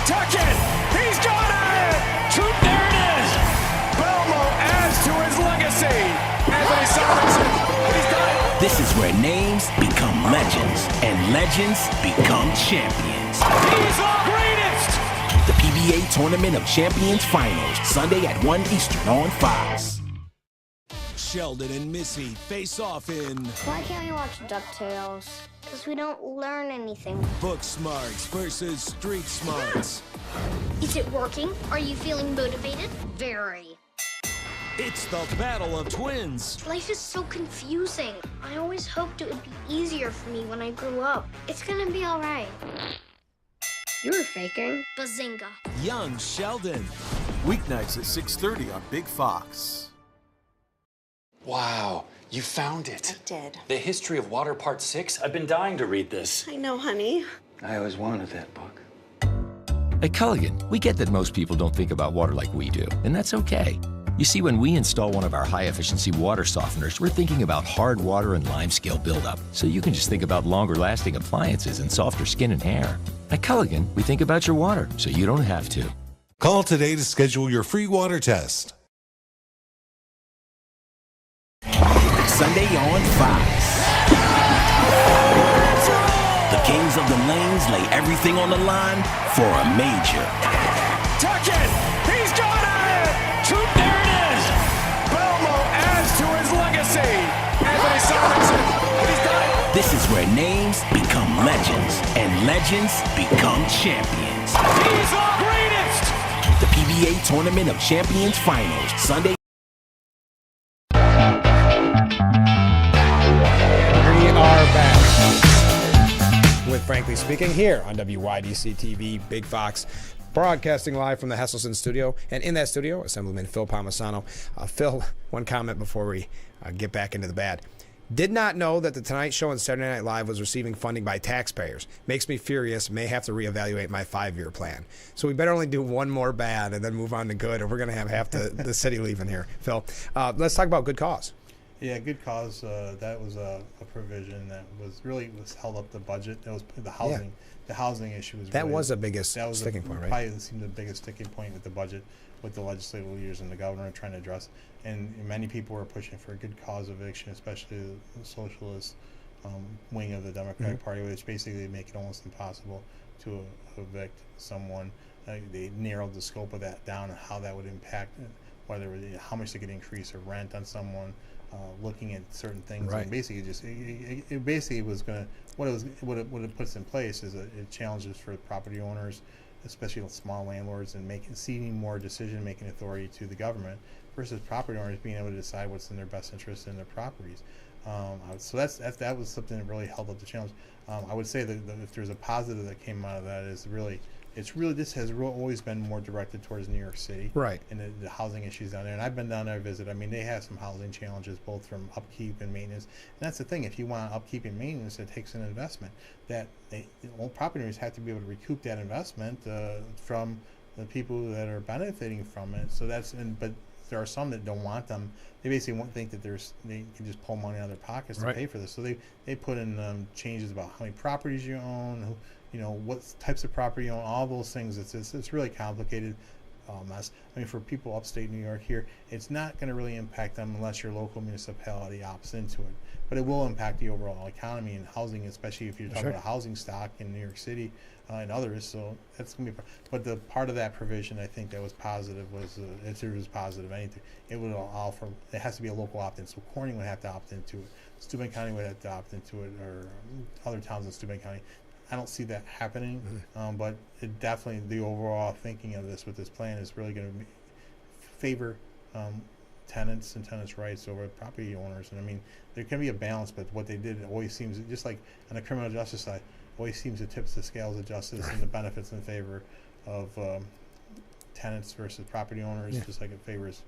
Tuck it! He's got it! Troop, there it is! Belmo adds to his legacy. Anthony Sorensen, he's done it! This is where names become legends and legends become champions. He's our greatest! The PBA Tournament of Champions Finals, Sunday at 1 Eastern on Fox. Sheldon and Missy face off in Why can't we watch DuckTales? Because we don't learn anything. Book Smarts versus Street Smarts. Is it working? Are you feeling motivated? Very. It's the Battle of Twins. Life is so confusing. I always hoped it would be easier for me when I grew up. It's gonna be all right. You were faking. Bazinga. Young Sheldon. Weeknights at 6:30 on Big Fox. Wow, you found it. I did. The History of Water Part 6? I've been dying to read this. I know, honey. I always wanted that book. At Culligan, we get that most people don't think about water like we do, and that's okay. You see, when we install one of our high-efficiency water softeners, we're thinking about hard water and lime scale buildup, so you can just think about longer-lasting appliances and softer skin and hair. At Culligan, we think about your water, so you don't have to. Call today to schedule your free water test. Sunday on Fox. The Kings of the Lanes lay everything on the line for a major. Tuck it! He's got it! Troop, there it is! Belmo adds to his legacy. Anthony Sorensen, he's done it! This is where names become legends and legends become champions. He's our greatest! The PBA Tournament of Champions Finals, Sunday. We are back with Frankly Speaking here on WYDC TV, Big Fox. Broadcasting live from the Hesselson studio. And in that studio, Assemblyman Phil Palmisano. Phil, one comment before we get back into the bad. Did not know that the Tonight Show and Saturday Night Live was receiving funding by taxpayers. Makes me furious. May have to reevaluate my 5-year plan. So we better only do one more bad and then move on to good, or we're going to have half the city leaving here. Phil, let's talk about good cause. Yeah, good cause. That was a provision that was held up the budget. That was the housing. Yeah. The housing issue was that really, was the biggest sticking point, right? Probably seemed the biggest sticking point with the budget, with the legislative leaders and the governor trying to address. And many people were pushing for a good cause eviction, especially the socialist wing of the Democratic Party, which basically make it almost impossible to evict someone. They narrowed the scope of that down and how that would impact, whether how much they could increase a rent on someone. Looking at certain things, right. And basically it basically was going to what it puts in place is it challenges for property owners, especially small landlords, and ceding more decision-making authority to the government versus property owners being able to decide what's in their best interest in their properties. So that was something that really held up the challenge. I would say that if there's a positive that came out of that is this has always been more directed towards New York City, right? And the housing issues down there. And I've been down there to visit. I mean, they have some housing challenges, both from upkeep and maintenance. And that's the thing. If you want upkeep and maintenance, it takes an investment. Property owners have to be able to recoup that investment from the people that are benefiting from it. So but there are some that don't want them. They basically think that they can just pull money out of their pockets to pay for this. So they put in changes about how many properties you own, what types of property you own, all those things. It's really complicated mess. I mean, for people upstate New York here, it's not going to really impact them unless your local municipality opts into it. But it will impact the overall economy and housing, especially if you're talking about housing stock in New York City and others. So that's going to be. But the part of that provision, I think, that was positive was if it was positive anything, it would allow for. It has to be a local opt-in. So Corning would have to opt into it. Steuben County would have to opt into it, or other towns in Steuben County. I don't see that happening, but it definitely, the overall thinking of this with this plan is really going to favor tenants and tenants' rights over property owners. And I mean, there can be a balance, but what they did always seems, just like on the criminal justice side, always seems to tip the scales of justice and the benefits in favor of tenants versus property owners, just like it favors.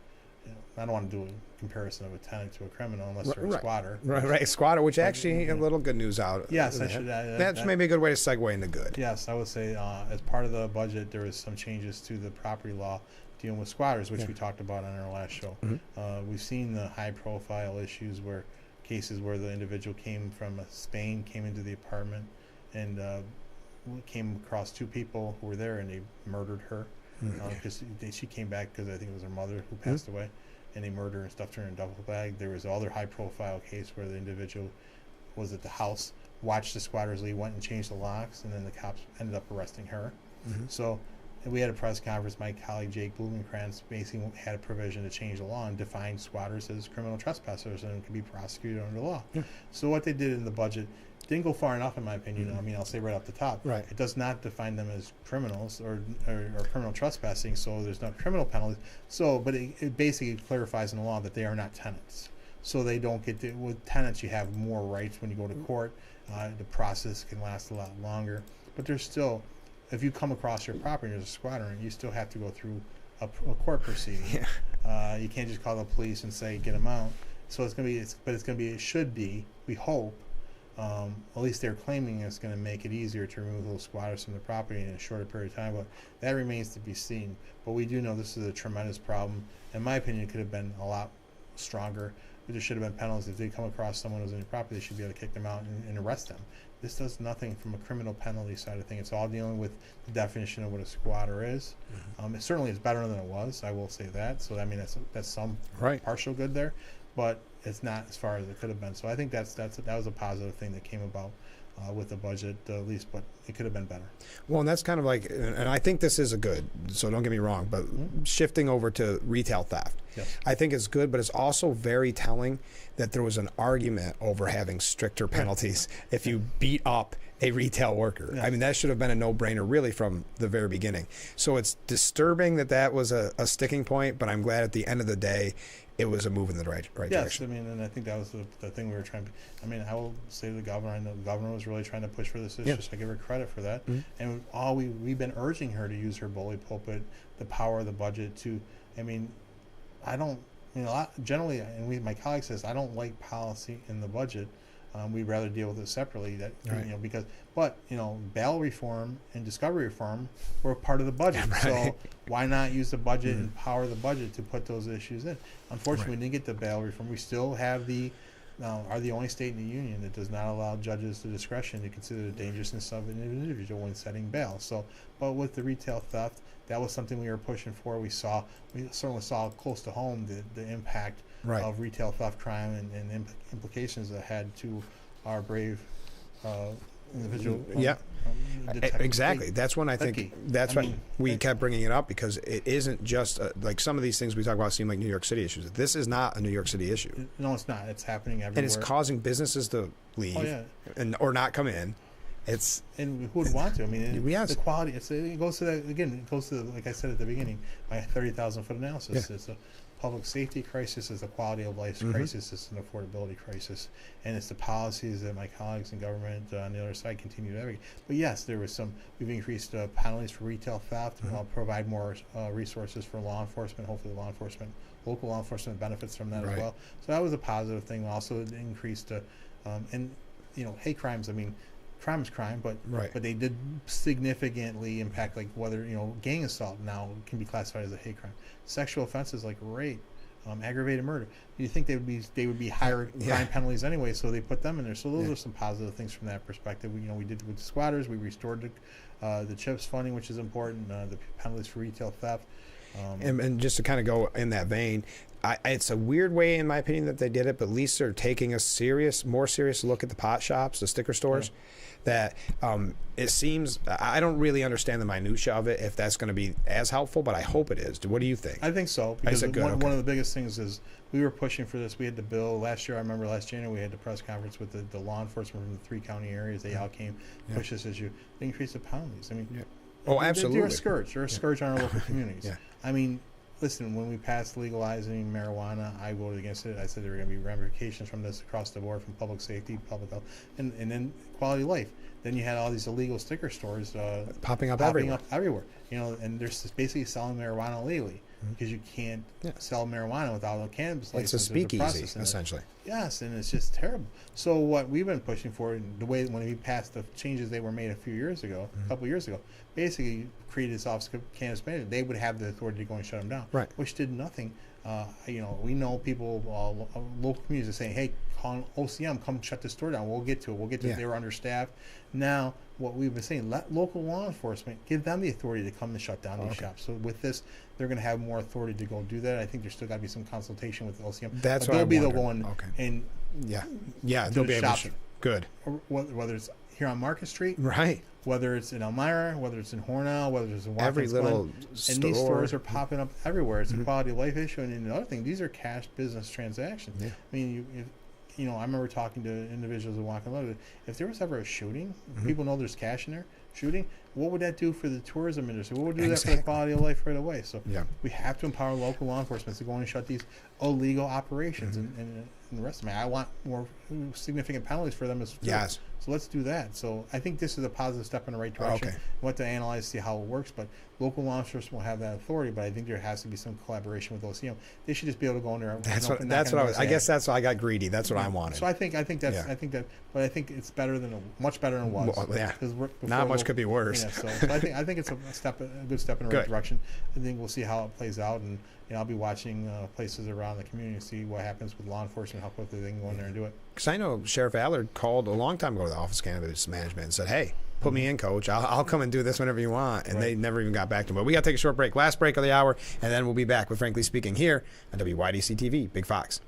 I don't want to do a comparison of a tenant to a criminal unless they're a squatter. Right, squatter, which actually a little good news out. Yes, that's maybe a good way to segue into good. Yes, I would say as part of the budget, there was some changes to the property law dealing with squatters, which we talked about on our last show. We've seen the high-profile issues cases where the individual came from Spain, came into the apartment, and came across two people who were there, and they murdered her. Because she came back because I think it was her mother who passed away, and they murdered her and stuffed her in a duffel bag. There was another high-profile case where the individual was at the house, watched the squatters leave, went and changed the locks, and then the cops ended up arresting her. So we had a press conference. My colleague Jake Blumenkrantz basically had a provision to change the law and define squatters as criminal trespassers and could be prosecuted under the law. So what they did in the budget didn't go far enough, in my opinion. I mean, I'll say right off the top, it does not define them as criminals or criminal trespassing, so there's no criminal penalties. So, but it basically clarifies in the law that they are not tenants. So they don't get with tenants, you have more rights when you go to court. The process can last a lot longer, but there's still, if you come across your property as a squatter, you still have to go through a court proceeding. You can't just call the police and say get them out. So it's gonna be, it should be, we hope. At least they're claiming it's going to make it easier to remove those squatters from the property in a shorter period of time, but that remains to be seen. But we do know this is a tremendous problem. In my opinion, it could have been a lot stronger. There should have been penalties. If they come across someone who's in your property, they should be able to kick them out and arrest them. This does nothing from a criminal penalty side of things. It's all dealing with the definition of what a squatter is. It certainly is better than it was, I will say that. So I mean, that's some partial good there, but it's not as far as it could have been. So I think that was a positive thing that came about with the budget, at least, but it could have been better. Well, and that's kind of like, and I think this is a good, so don't get me wrong, but shifting over to retail theft, I think it's good, but it's also very telling that there was an argument over having stricter penalties if you beat up a retail worker. I mean, that should have been a no-brainer really from the very beginning. So it's disturbing that was a sticking point, but I'm glad at the end of the day, it was a move in the right direction. Yes, I mean, and I think that was the thing we were trying to. I mean, I will say to the governor, I know the governor was really trying to push for this issue, so I give her credit. credit for that. And we've been urging her to use her bully pulpit, the power of the budget to, I mean, I don't, generally, and my colleague says, I don't like policy in the budget. We'd rather deal with it separately. Because bail reform and discovery reform were part of the budget. Right. So why not use the budget and power the budget to put those issues in? Unfortunately, we didn't get the bail reform. We still have are the only state in the union that does not allow judges the discretion to consider the dangerousness of an individual when setting bail. So, but with the retail theft, that was something we were pushing for. We certainly saw close to home the impact of retail theft crime and implications that had to our brave individual. Exactly. That's when I think why we kept bringing it up, because it isn't just like some of these things we talk about seem like New York City issues. This is not a New York City issue. No, it's not. It's happening everywhere. And it's causing businesses to leave or not come in. And who would want to? I mean, the quality. It goes to that again. It goes to like I said at the beginning, my 30,000-foot analysis. It's a public safety crisis, it's a quality of life crisis, it's an affordability crisis, and it's the policies that my colleagues in government on the other side continue to advocate. But yes, we've increased penalties for retail theft. I'll provide more resources for law enforcement. Hopefully, local law enforcement benefits from that as well. So that was a positive thing. We also increased, hate crimes. I mean, crime is crime, but they did significantly impact, like whether gang assault now can be classified as a hate crime. Sexual offenses like rape, aggravated murder. You think they would be higher crime penalties anyway, so they put them in there. So those are some positive things from that perspective. We did with the squatters. We restored the CHIPS funding, which is important. The penalties for retail theft. And just to kind of go in that vein, it's a weird way, in my opinion, that they did it, but at least they're taking a more serious look at the pot shops, the sticker stores. That it seems, I don't really understand the minutia of it, if that's going to be as helpful, but I hope it is. What do you think? I think so, because one of the biggest things is we were pushing for this. We had the bill last year. I remember last January we had the press conference with the law enforcement from the 3 county areas. They all came, push this issue. They increased the penalties. I mean, absolutely. They're a scourge. They're a scourge on our local communities. I mean, listen, when we passed legalizing marijuana, I voted against it. I said there were going to be ramifications from this across the board, from public safety, public health, and then quality of life. Then you had all these illegal sticker stores popping up everywhere. And they're basically selling marijuana illegally because you can't sell marijuana without a cannabis license. It's a speakeasy, essentially. Yes, and it's just terrible. So what we've been pushing for, the way when we passed the changes they were made a couple years ago, basically created this Office of Cannabis Management. They would have the authority to go and shut them down, which did nothing. We know people, local communities are saying, hey, call OCM, come shut this store down. We'll get to it. They were understaffed. Now, what we've been saying, let local law enforcement, give them the authority to come and shut down these shops. So with this, they're going to have more authority to go do that. I think there's still got to be some consultation with OCM. That's what they'll go in and they'll be able to. Good. Whether it's here on Market Street, whether it's in Elmira, whether it's in Hornell, whether it's in Watkins every little Glen, store. And these stores are popping up everywhere. It's a quality of life issue. And another thing, these are cash business transactions. I mean, I remember talking to individuals in Watkins. If there was ever a shooting, people know there's cash in there, shooting, what would that do for the tourism industry? What would do that for the quality of life right away? So we have to empower local law enforcement to go in and shut these illegal operations and the rest of it. I want more significant penalties for them as well. So let's do that. So I think this is a positive step in the right direction. We'll have to analyze, see how it works, but local law enforcement will have that authority, but I think there has to be some collaboration with OCM. They should just be able to go in there. That's what I guess that's why I got greedy. That's what I wanted. So I think it's better than much better than it was. Not much could be worse. So I think it's a good step in the right direction. I think we'll see how it plays out, and I'll be watching places around the community to see what happens with law enforcement, how quickly they can go in there and do it. Because I know Sheriff Allard called a long time ago to the Office of Cannabis Management and said, hey, put me in, coach. I'll come and do this whenever you want. And they never even got back to him. But we got to take a short break. Last break of the hour, and then we'll be back with Frankly Speaking here on WYDC TV, Big Fox.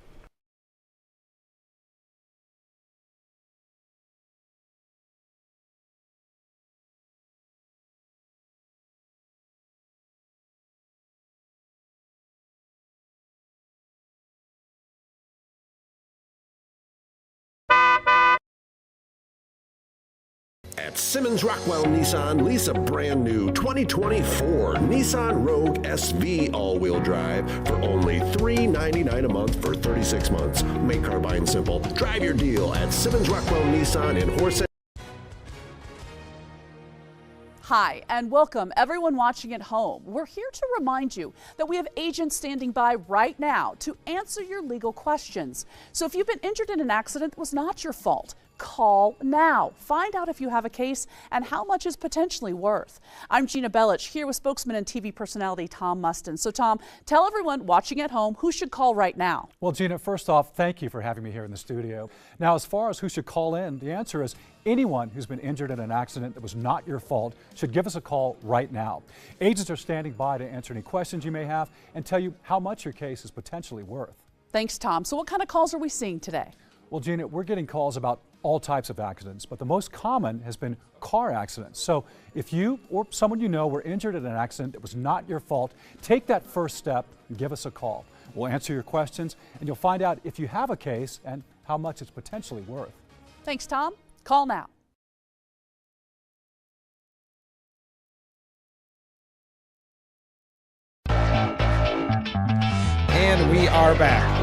At Simmons Rockwell Nissan, lease a brand new 2024 Nissan Rogue SV all-wheel drive for only $399 a month for 36 months. Make car buying simple. Drive your deal at Simmons Rockwell Nissan in Horse. Hi, and welcome everyone watching at home. We're here to remind you that we have agents standing by right now to answer your legal questions. So if you've been injured in an accident that was not your fault, call now. Find out if you have a case and how much is potentially worth. I'm Gina Bellich, here with spokesman and TV personality Tom Mustin. So Tom, tell everyone watching at home who should call right now. Well, Gina, first off, thank you for having me here in the studio. Now, as far as who should call in, the answer is anyone who's been injured in an accident that was not your fault should give us a call right now. Agents are standing by to answer any questions you may have and tell you how much your case is potentially worth. Thanks, Tom. So what kind of calls are we seeing today? Well, Gina, we're getting calls about all types of accidents, but the most common has been car accidents. So if you or someone you know were injured in an accident that was not your fault, take that first step and give us a call. We'll answer your questions and you'll find out if you have a case and how much it's potentially worth. Thanks, Tom. Call now. And we are back.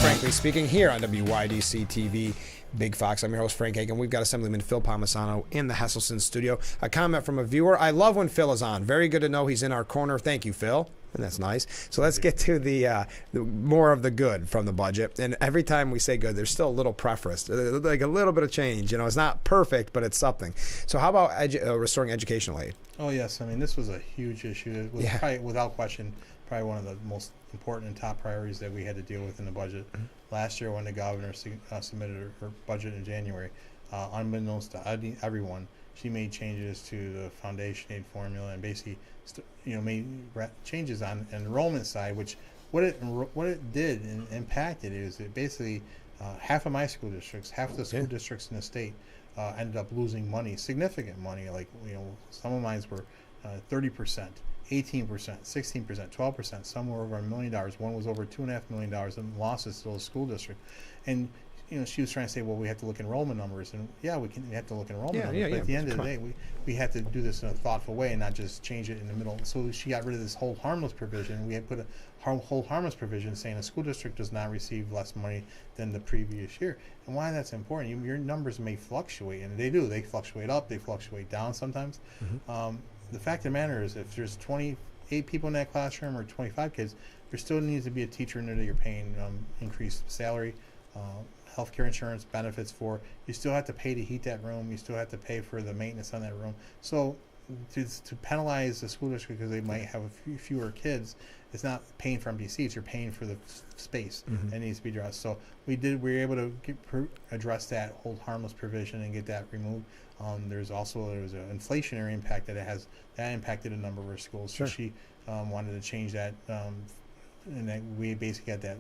Frankly Speaking here on WYDC TV Big Fox. I'm your host, Frank Hagan. We've got Assemblyman Phil Palmisano in the Hesselson studio. A comment from a viewer. I love when Phil is on. Very good to know he's in our corner. Thank you, Phil. And that's nice. So let's get to the more of the good from the budget. And every time we say good, there's still a little preference, like a little bit of change. You know, it's not perfect, but it's something. So how about restoring educational aid? Oh, yes. I mean, this was a huge issue. It was probably, without question, probably one of the most important and top priorities that we had to deal with in the budget. Mm-hmm. Last year when the governor submitted her budget in January, unbeknownst to everyone, she made changes to the foundation aid formula and basically made changes on the enrollment side, which what it did and impacted is it basically half of my school districts, half of the school districts in the state ended up losing money, significant money. Like, some of mine were 30%. 18%, 16%, 12%, some were over $1 million. One was over $2.5 million in losses to the school district. And she was trying to say, well, we have to look at enrollment numbers, and we have to look at enrollment numbers. But at the end of the day, we had to do this in a thoughtful way and not just change it in the middle. So she got rid of this hold harmless provision. We had put a hold harmless provision saying a school district does not receive less money than the previous year. And why that's important? Your numbers may fluctuate, and they do. They fluctuate up, they fluctuate down sometimes. Mm-hmm. The fact of the matter is, if there's 28 people in that classroom or 25 kids, there still needs to be a teacher in there that you're paying increased salary, healthcare insurance, benefits for. You still have to pay to heat that room. You still have to pay for the maintenance on that room. So to penalize the school district because they might have fewer kids, it's not paying for empty seats. You're paying for the space that needs to be addressed. So we were able to address that hold harmless provision and get that removed. There was an inflationary impact that impacted a number of our schools. Sure. So she wanted to change that, and that we basically got that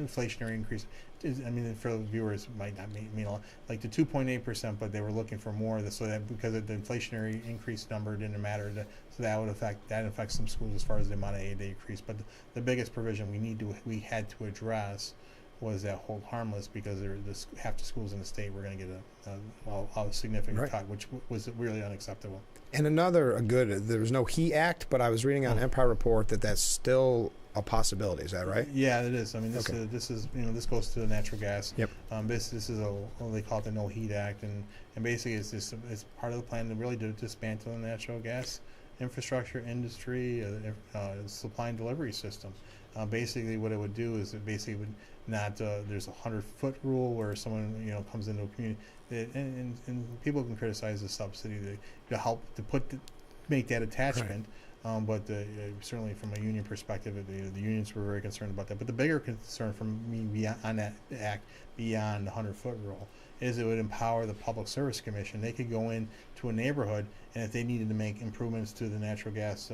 inflationary increase. I mean, for the viewers, it might not mean a lot, like the 2.8%, but they were looking for more. So that because of the inflationary increase number didn't matter. So that affects some schools as far as the amount of aid they increase. But the biggest provision we had to address was that hold harmless, because half the schools in the state were going to get a significant cut, which was really unacceptable. And another good, there was no HE Act, but I was reading on Empire Report that that's still a possibility. Is that right? Yeah, it is. I mean, this is this goes to the natural gas. Yep. This is they call it the No Heat Act, and basically it's part of the plan to really dismantle the natural gas infrastructure industry, supply and delivery system. Basically, what it would do is it basically would not. There's a 100-foot rule where someone comes into a community, and people can criticize the subsidy to help to make that attachment. Right. But certainly from a union perspective, the unions were very concerned about that. But the bigger concern from me beyond that act, beyond the 100-foot rule, is it would empower the Public Service Commission. They could go in to a neighborhood, and if they needed to make improvements to the natural gas,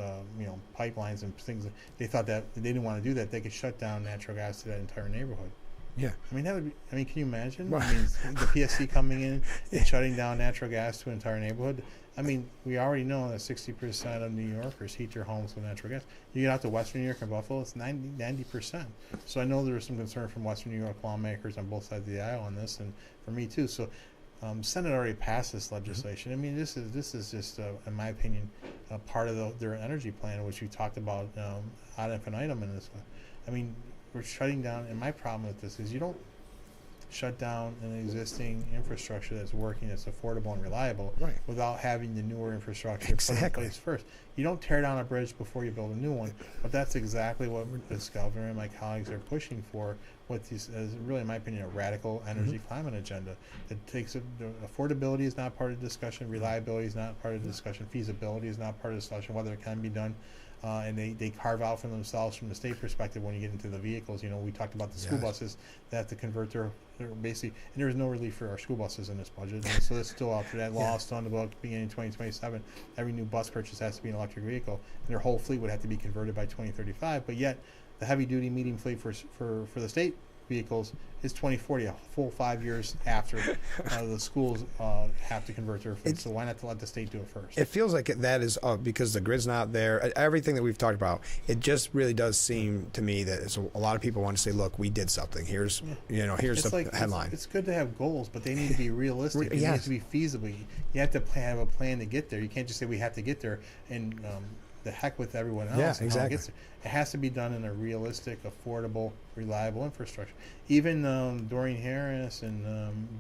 pipelines and things, they thought that they didn't want to do that, they could shut down natural gas to that entire neighborhood. Yeah. I mean, can you imagine? Well, I mean, the PSC coming in and shutting down natural gas to an entire neighborhood. I mean, we already know that 60% of New Yorkers heat their homes with natural gas. You get out to Western New York and Buffalo, it's 90%. So I know there was some concern from Western New York lawmakers on both sides of the aisle on this, and for me too. So Senate already passed this legislation. I mean, this is just, in my opinion, a part of their energy plan, which we talked about ad infinitum in this one. I mean, we're shutting down, and my problem with this is shut down an existing infrastructure that's working, that's affordable and reliable, without having the newer infrastructure put in place first. You don't tear down a bridge before you build a new one, but that's exactly what this governor and my colleagues are pushing for with these, as really, in my opinion, a radical energy climate agenda. It takes affordability is not part of the discussion, reliability is not part of the discussion, feasibility is not part of the discussion, whether it can be done. And they carve out for themselves from the state perspective when you get into the vehicles. You know, we talked about the school buses that have to convert their basically, and there is no relief for our school buses in this budget. And so it's still out there. That law is still on the book beginning in 2027. Every new bus purchase has to be an electric vehicle, and their whole fleet would have to be converted by 2035. But yet, the heavy duty medium fleet for the state vehicles is 2040, a full 5 years after the schools have to convert their fleet. So why not to let the state do it first? It feels like that is because the grid's not there. Everything that we've talked about, it just really does seem to me that it's a lot of people want to say, "Look, we did something. Here's here's the headline." It's good to have goals, but they need to be realistic. It needs to be feasible. You have to have a plan to get there. You can't just say we have to get there and the heck with everyone else. Yeah, exactly. It has to be done in a realistic, affordable, reliable infrastructure. Even Doreen Harris and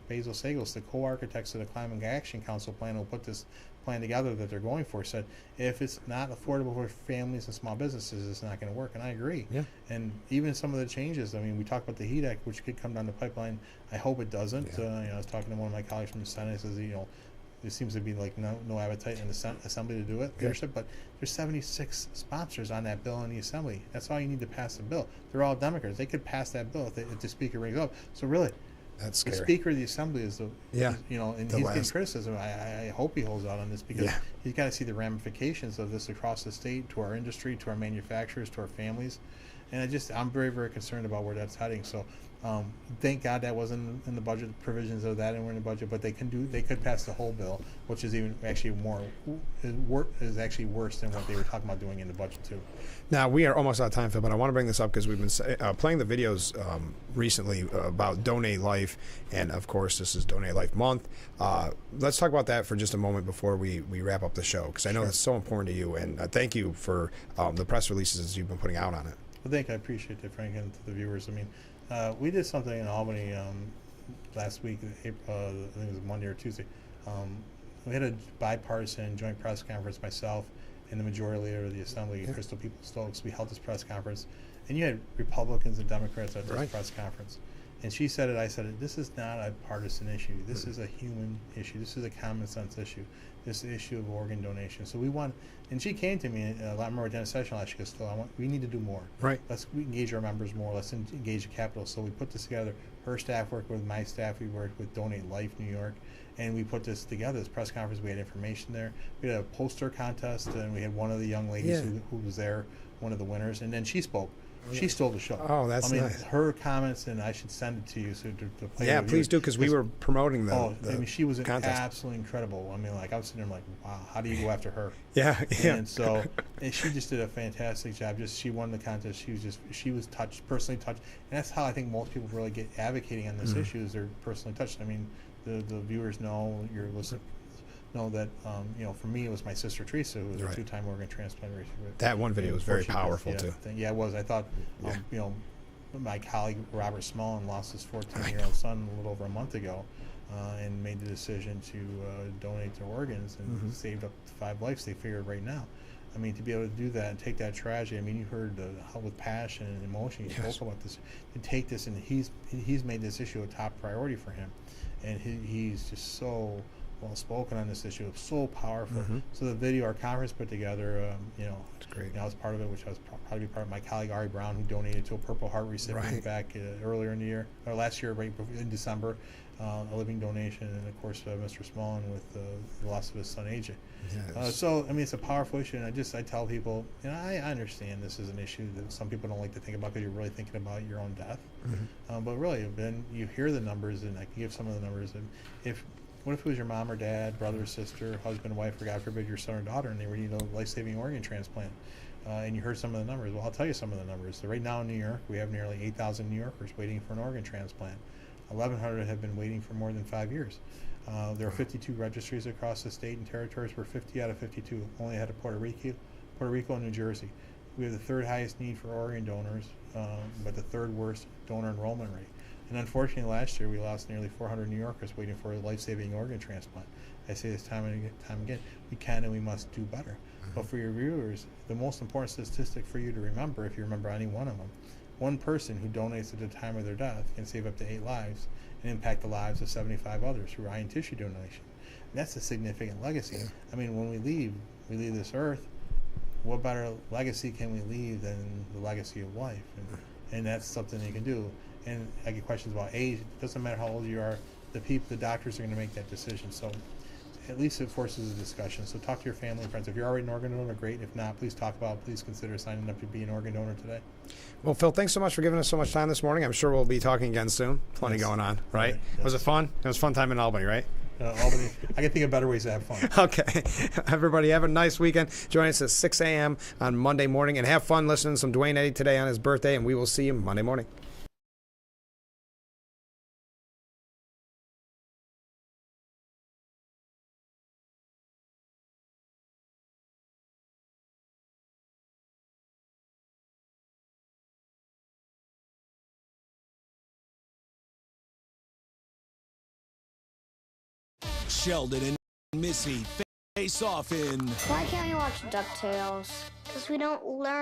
Basil Sagos, the co-architects of the Climate Action Council plan, who put this plan together that they're going for, said if it's not affordable for families and small businesses, it's not going to work. And I agree. Yeah. And even some of the changes, I mean, we talked about the HEAT Act, which could come down the pipeline. I hope it doesn't. I was talking to one of my colleagues from the Senate, says, there seems to be like no appetite in the Assembly to do it, leadership, but there's 76 sponsors on that bill in the Assembly. That's all you need to pass the bill. They're all Democrats. They could pass that bill if the Speaker brings it up. So really, that's scary. The Speaker of the Assembly is and he's getting criticism. I hope he holds out on this because he's got to see the ramifications of this across the state, to our industry, to our manufacturers, to our families. And I'm very, very concerned about where that's heading. So thank God that wasn't in the budget provisions of that, and we're in the budget. But they could pass the whole bill, which is even actually is actually worse than what they were talking about doing in the budget too. Now we are almost out of time, Phil, but I want to bring this up because we've been playing the videos recently about Donate Life, and of course this is Donate Life Month. Let's talk about that for just a moment before we wrap up the show, because I know that's so important to you, and thank you for the press releases you've been putting out on it. Well, I appreciate that, Frank, and to the viewers. I mean, we did something in Albany last week, April, I think it was Monday or Tuesday. We had a bipartisan joint press conference, myself and the majority leader of the Assembly, Crystal Stokes. We held this press conference, and you had Republicans and Democrats at this press conference. And she said it, I said it, this is not a partisan issue. This is a human issue. This is a common sense issue. This issue of organ donation. So we want, and she came to me, I remember at the session last year, she goes, Phil, we need to do more. Let's engage our members more. Let's engage the capital. So we put this together. Her staff worked with my staff. We worked with Donate Life New York. And we put this together, this press conference. We had information there. We had a poster contest, and we had one of the young ladies who was there, one of the winners. And then she spoke. She stole the show. Oh, that's nice. Her comments, and I should send it to you so to play. Yeah, please do, because we were promoting the. I mean, she was contest. Absolutely incredible. I mean, like I was sitting there like, wow, how do you go after her? Yeah. And so, and she just did a fantastic job. She won the contest. She was touched, personally touched, and that's how I think most people really get advocating on this issue, is they're personally touched. I mean, the viewers know, you're listening. Know that for me it was my sister Teresa, who was a 2-time organ transplant recipient. That one video was very powerful too. Yeah, it was. I thought my colleague Robert Smallin lost his 14-year-old son a little over a month ago, and made the decision to donate their organs and saved up to 5 lives. They figured right now. I mean, to be able to do that and take that tragedy. I mean, you heard how with passion and emotion he spoke about this. To take this, and he's made this issue a top priority for him, and he's just so well spoken on this issue. It's so powerful. So the video our conference put together, it's great. I was part of it, which I was proud to be part of. My colleague Ari Brown, who donated to a Purple Heart recipient back earlier in the year, or last year, right in December, a living donation, and of course Mr. Smallin with the loss of his son AJ. So I mean, it's a powerful issue, and I tell people, I understand this is an issue that some people don't like to think about because you're really thinking about your own death. But really, then you hear the numbers, and I can give some of the numbers. And what if it was your mom or dad, brother or sister, husband, wife, or God forbid your son or daughter, and they were needing a life-saving organ transplant, and you heard some of the numbers? Well, I'll tell you some of the numbers. So right now in New York, we have nearly 8,000 New Yorkers waiting for an organ transplant. 1,100 have been waiting for more than 5 years. There are 52 registries across the state and territories. We're 50 out of 52, only ahead of Puerto Rico and New Jersey. We have the 3rd highest need for organ donors, but the 3rd worst donor enrollment rate. And unfortunately, last year we lost nearly 400 New Yorkers waiting for a life-saving organ transplant. I say this time and time again, we can and we must do better. But for your viewers, the most important statistic for you to remember, if you remember any one of them, one person who donates at the time of their death can save up to 8 lives and impact the lives of 75 others through eye and tissue donation. And that's a significant legacy. I mean, when we leave this earth, what better legacy can we leave than the legacy of life? And that's something you can do. And I get questions about age. It doesn't matter how old you are. The doctors are going to make that decision. So at least it forces a discussion. So talk to your family and friends. If you're already an organ donor, great. If not, please talk about it. Please consider signing up to be an organ donor today. Well, Phil, thanks so much for giving us so much time this morning. I'm sure we'll be talking again soon. Plenty going on, right? Yes. Was it fun? It was a fun time in Albany, right? Albany. I can think of better ways to have fun. Okay. Everybody have a nice weekend. Join us at 6 a.m. on Monday morning and have fun listening to some Dwayne Eddy today on his birthday, and we will see you Monday morning. Sheldon and Missy face off in Why can't we watch DuckTales? Because we don't learn